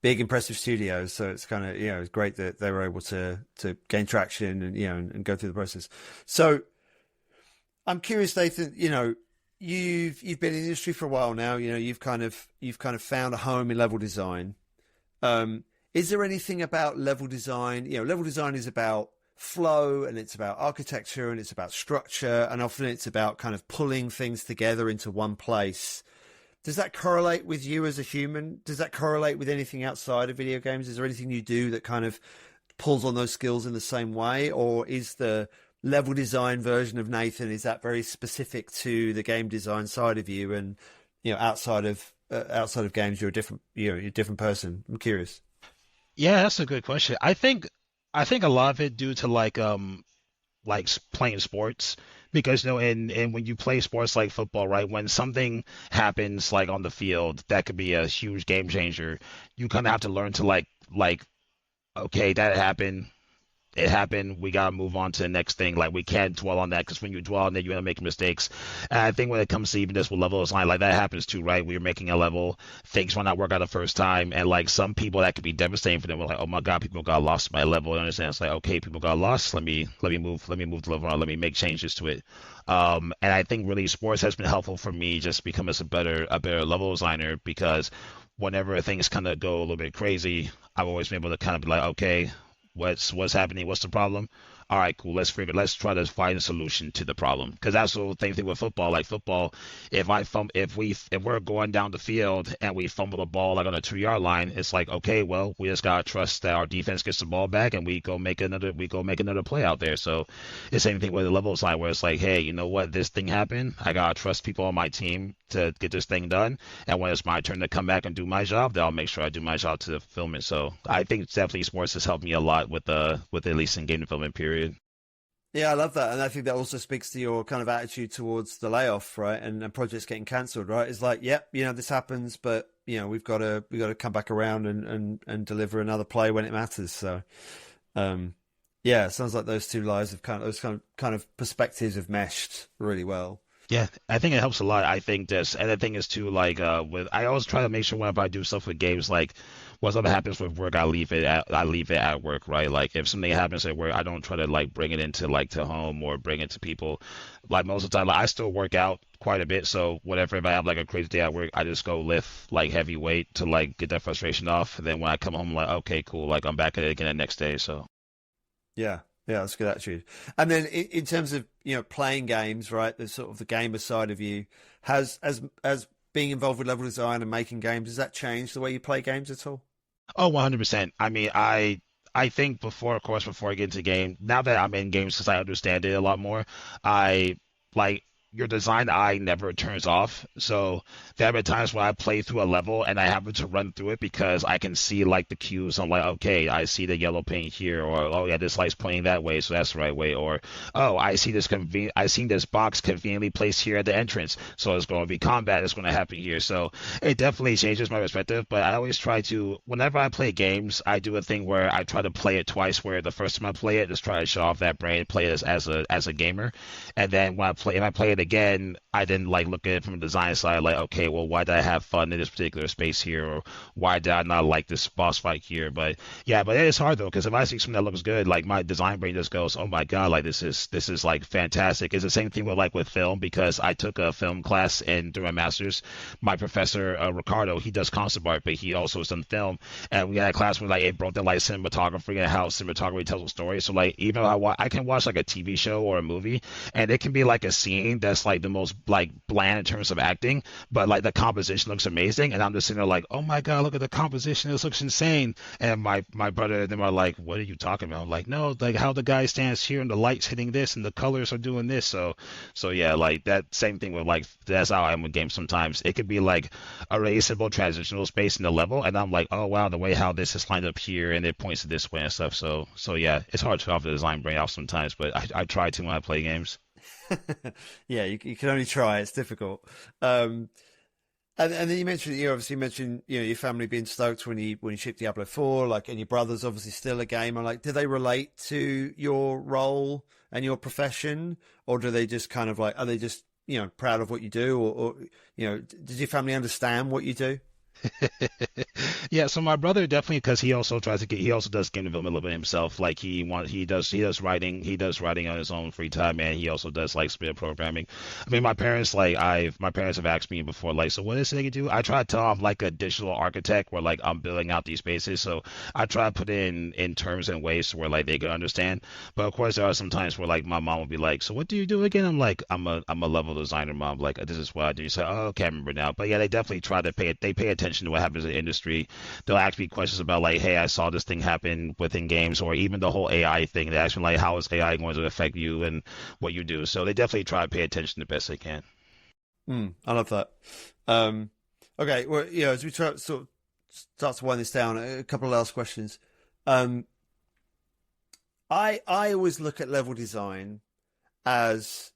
big, impressive studios. So it's kind of, it's great that they were able to gain traction and, and go through the process. So I'm curious, Nathan, you've been in the industry for a while now. You've kind of found a home in level design. Is there anything about level design? Level design is about flow, and it's about architecture, and it's about structure, and often it's about kind of pulling things together into one place. Does that correlate with you as a human? Does that correlate with anything outside of video games? Is there anything you do that kind of pulls on those skills in the same way? Or is the level design version of Nathan, is that very specific to the game design side of you? And, outside of games, you're a different person. I'm curious. Yeah, that's a good question. I think a lot of it due to playing sports, because and when you play sports like football, right, when something happens like on the field that could be a huge game changer, you kind of have to learn to okay, that happened. It happened. We gotta move on to the next thing. Like, we can't dwell on that, because when you dwell on that, you're gonna make mistakes. And I think when it comes to even this with level design, like, that happens too, right? We're making a level, things might not work out the first time, and like some people, that could be devastating for them. We're like, oh my god, people got lost in my level. You understand? It's like, okay, people got lost. Let me move the level on. Let me make changes to it. And I think really sports has been helpful for me just become as a better level designer, because whenever things kind of go a little bit crazy, I've always been able to kind of be like, okay, what's happening? What's the problem? All right, cool. Let's try to find a solution to the problem. Because that's the same thing with football. Like football, if we're going down the field and we fumble the ball like on a 2-yard line, it's like, okay, well, we just gotta trust that our defense gets the ball back and we go make another play out there. So it's the same thing with the level side, where it's like, hey, you know what, this thing happened. I gotta trust people on my team to get this thing done. And when it's my turn to come back and do my job, then I'll make sure I do my job to the fulfillment. So I think definitely sports has helped me a lot with at least in game development period. Yeah, I love that. And I think that also speaks to your kind of attitude towards the layoff, right? And projects getting cancelled, right? It's like, yep, this happens, but we've got to come back around and deliver another play when it matters. So yeah, it sounds like those two lives have kind of perspectives have meshed really well. Yeah, I think it helps a lot. I think and the thing is too, I always try to make sure whenever I do stuff with games, like, whatever happens with work, I leave it at work, right? Like, if something happens at work, I don't try to bring it into to home or bring it to people. Like, most of the time, I still work out quite a bit, so whatever, if I have a crazy day at work, I just go lift heavy weight to get that frustration off. And then when I come home, I'm like, okay, cool, I'm back at it again the next day. So yeah. Yeah, that's a good attitude. And then in terms of, playing games, right, the sort of the gamer side of you, has being involved with level design and making games, does that change the way you play games at all? Oh, 100%. I mean, I think before I get into game, now that I'm in games, because I understand it a lot more, I your design eye never turns off. So there have been times when I play through a level and I happen to run through it because I can see the cues. I'm like, okay, I see the yellow paint here, or oh yeah, this light's pointing that way, so that's the right way, or oh, I see this box conveniently placed here at the entrance, so it's going to be combat. It's going to happen here. So it definitely changes my perspective. But I always try to, whenever I play games, I do a thing where I try to play it twice. Where the first time I play it, just try to show off that brain, play it as a gamer, and then if I play it again, I then look at it from a design side, okay, well, why did I have fun in this particular space here, or why did I not like this boss fight here? But yeah, but it is hard though, because if I see something that looks good, my design brain just goes, oh my god, this is fantastic. It's the same thing with film, because I took a film class during my master's. My professor Ricardo, he does concept art, but he also has done film, and we had a class where it broke down cinematography and how cinematography tells a story. So even though I can watch a TV show or a movie, and it can be a scene that's the most bland in terms of acting, but the composition looks amazing, and I'm just sitting there oh my god, look at the composition, this looks insane. And my brother and them are like, what are you talking about? I'm like, no, how the guy stands here and the light's hitting this and the colors are doing this. So yeah, that same thing with that's how I am with games. Sometimes it could be a really simple transitional space in the level, and I'm like, oh wow, the way how this is lined up here and it points to this way and stuff. So yeah, it's hard to have the design brain off sometimes, but I try to when I play games. Yeah, you can only try. It's difficult. And then you obviously mentioned your family being stoked when you shipped Diablo IV, and your brother's obviously still a gamer. Do they relate to your role and your profession, or do they just kind of are they just proud of what you do, or does your family understand what you do? Yeah, so my brother definitely because he also does game development a little bit himself. Like he does writing on his own free time, and he also does like spit programming. I mean, my parents have asked me before, like, so what is it that you do? I try to tell them I'm like a digital architect where like I'm building out these spaces. So I try to put it in terms and ways where like they can understand. But of course, there are some times where like my mom will be like, "So what do you do again?" I'm like, I'm a level designer, mom. Like this is what I do." So oh, okay, I remember now. But yeah, they definitely try to pay attention to what happens in the industry. They'll ask me questions about like, "Hey, I saw this thing happen within games," or even the whole AI thing. They ask me like, "How is AI going to affect you and what you do?" So they definitely try to pay attention the best they can. I love that. Um, okay, well, as we try sort of start to wind this down, a couple of last questions. Um, I always look at level design as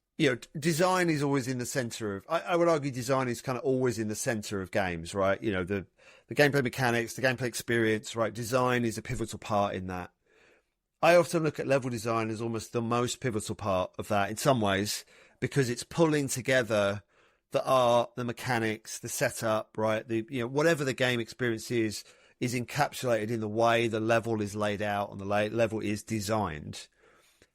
design is always in the center of. I would argue design is kind of always in the center of games, right? The gameplay mechanics, the gameplay experience, right? Design is a pivotal part in that. I often look at level design as almost the most pivotal part of that in some ways because it's pulling together the art, the mechanics, the setup, right? Whatever the game experience is encapsulated in the way the level is laid out and the level is designed.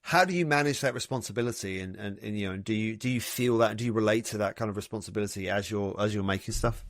How do you manage that responsibility and do you feel that, do you relate to that kind of responsibility as you're making stuff?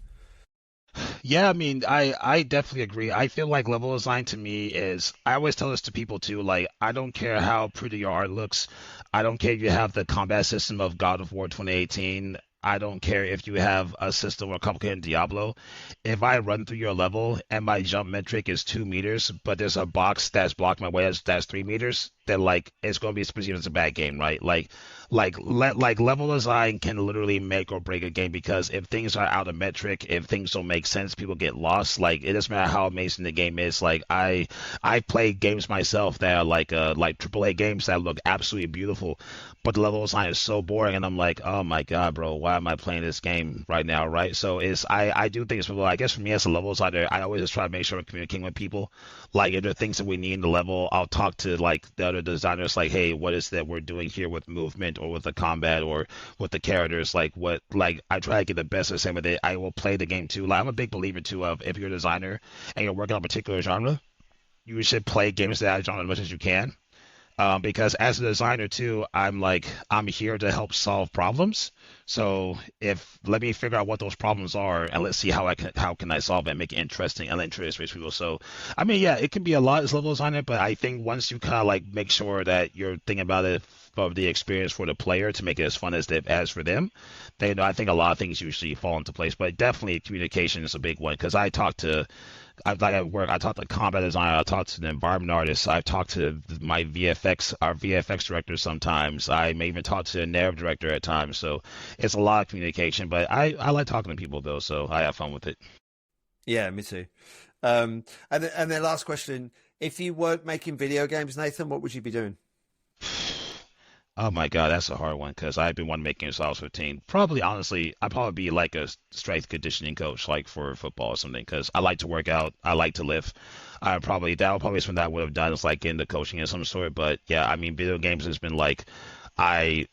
Yeah, I mean, I definitely agree. I feel like level design to me is, I always tell this to people too, like, I don't care how pretty your art looks. I don't care if you have the combat system of God of War 2018. I don't care if you have a system or complicated Diablo. If I run through your level and my jump metric is 2 meters, but there's a box that's blocking my way that's 3 meters, then like it's going to be perceived as a bad game, right? Like level design can literally make or break a game because if things are out of metric, if things don't make sense, people get lost. Like it doesn't matter how amazing the game is. Like I play games myself that are like AAA games that look absolutely beautiful, but the level design is so boring, and I'm like, oh my god, bro, why am I playing this game right now, right? So I do think it's, well, I guess for me as a level designer, I always just try to make sure I'm communicating with people. Like if there are things that we need in the level, I'll talk to like the other designers, like, hey, what is that we're doing here with movement or with the combat or with the characters? Like I try to get the best of the same with it. I will play the game too. Like I'm a big believer too of if you're a designer and you're working on a particular genre, you should play games that genre as much as you can, because as a designer too, I'm here to help solve problems. So if let me figure out what those problems are, and let's see how can I solve it and make it interesting and interest people. So I mean, yeah, it can be a lot as level designer, but I think once you kind of like make sure that you're thinking about it of the experience for the player to make it as fun as for them, then I think a lot of things usually fall into place. But definitely communication is a big one because at work, I talk to combat designer, I talk to the environment artists, I've talked to our VFX director sometimes. I may even talk to the narrative director at times. So it's a lot of communication, but I like talking to people though, so I have fun with it. Yeah, me too. And then last question: if you weren't making video games, Nathan, what would you be doing? Oh my God, that's a hard one because I've been one making since I was 15. Probably, honestly, I'd probably be like a strength conditioning coach, like for football or something, because I like to work out, I like to lift. That would probably something that I would have done is like into coaching of some sort. But yeah, I mean, video games has been like, I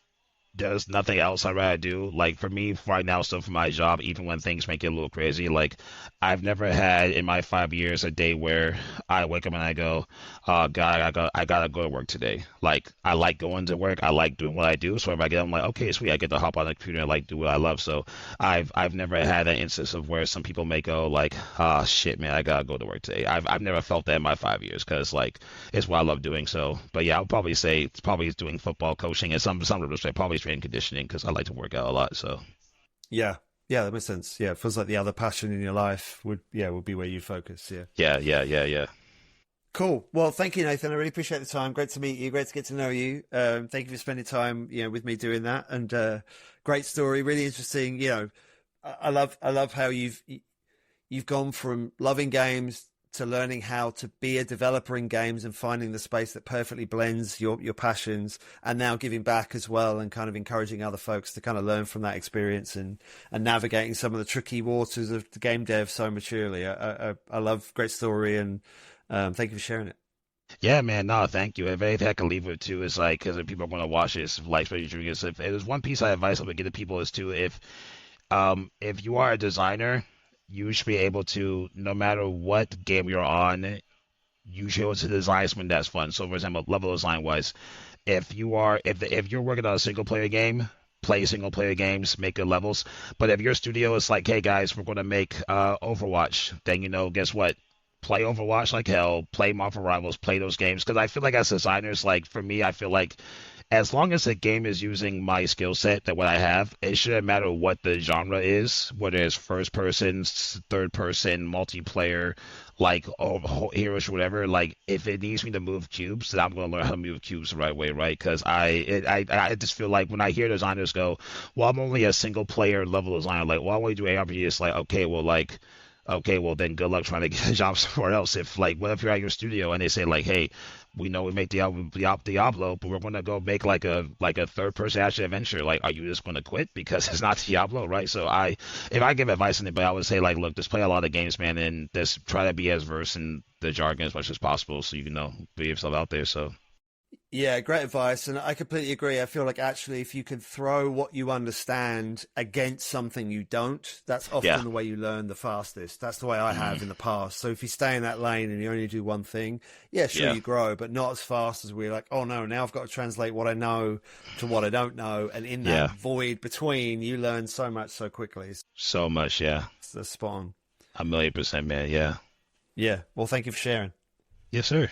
there's nothing else I'd rather do. Like for me right now, still for my job, even when things make it a little crazy, like I've never had in my 5 years a day where I wake up and I go, "Oh God, I gotta go to work today." Like I like going to work, I like doing what I do. So if I get, I'm like, okay, sweet, I get to hop on the computer and like do what I love. So I've never had an instance of where some people may go like, "Ah, shit, man, I gotta go to work today." I've never felt that in my 5 years because like it's what I love doing. So, but yeah, I'll probably say it's probably doing football coaching and some respect, probably strength and conditioning because I like to work out a lot. So Yeah, yeah, that makes sense. Yeah, it feels like the other passion in your life would be where you focus. Yeah. yeah. Cool. Well, thank you, Nathan. I really appreciate the time. Great to meet you. Great to get to know you. Thank you for spending time, with me doing that. And great story. Really interesting. I love how you've gone from loving games to learning how to be a developer in games and finding the space that perfectly blends your passions, and now giving back as well and kind of encouraging other folks to kind of learn from that experience and navigating some of the tricky waters of the game dev so maturely. I love great story, and thank you for sharing it. Yeah, man. No, thank you. If anything I can leave with too is like, because if people are going to watch this, like, especially Rodriguez, if there's one piece of advice I would give to people is to if you are a designer, you should be able to, no matter what game you're on, you should be able to design something that's fun. So, for example, level design wise, if you're working on a single player game, play single player games, make good levels. But if your studio is like, hey guys, we're going to make Overwatch, then guess what? Play Overwatch like hell, play Marvel Rivals, play those games. Because I feel like as designers, like for me, I feel like as long as the game is using my skill set, that what I have, it shouldn't matter what the genre is, whether it's first person, third person, multiplayer, like heroes or whatever. Like if it needs me to move cubes, then I'm going to learn how to move cubes the right way, right? Because I just feel like when I hear designers go, well, I'm only a single player level designer, like, well, I only do ARPG. It's like, okay, well, then good luck trying to get a job somewhere else. If like, what if you're at your studio and they say like, hey, we know we make Diablo, but we're going to go make like a third person action adventure. Like, are you just going to quit because it's not Diablo, right? So if I give advice on it, but I would say like, look, just play a lot of games, man, and just try to be as versed in the jargon as much as possible, so you can put yourself out there. So. Yeah, great advice. And I completely agree. I feel like actually if you can throw what you understand against something you don't, that's often the way you learn the fastest. That's the way I have in the past. So if you stay in that lane and you only do one thing, you grow, but not as fast as we're like, oh no, now I've got to translate what I know to what I don't know. And in that void between, you learn so much so quickly. So much, yeah. It's spot on. 1,000,000%, man, yeah. Yeah. Well, thank you for sharing. Yes, sir.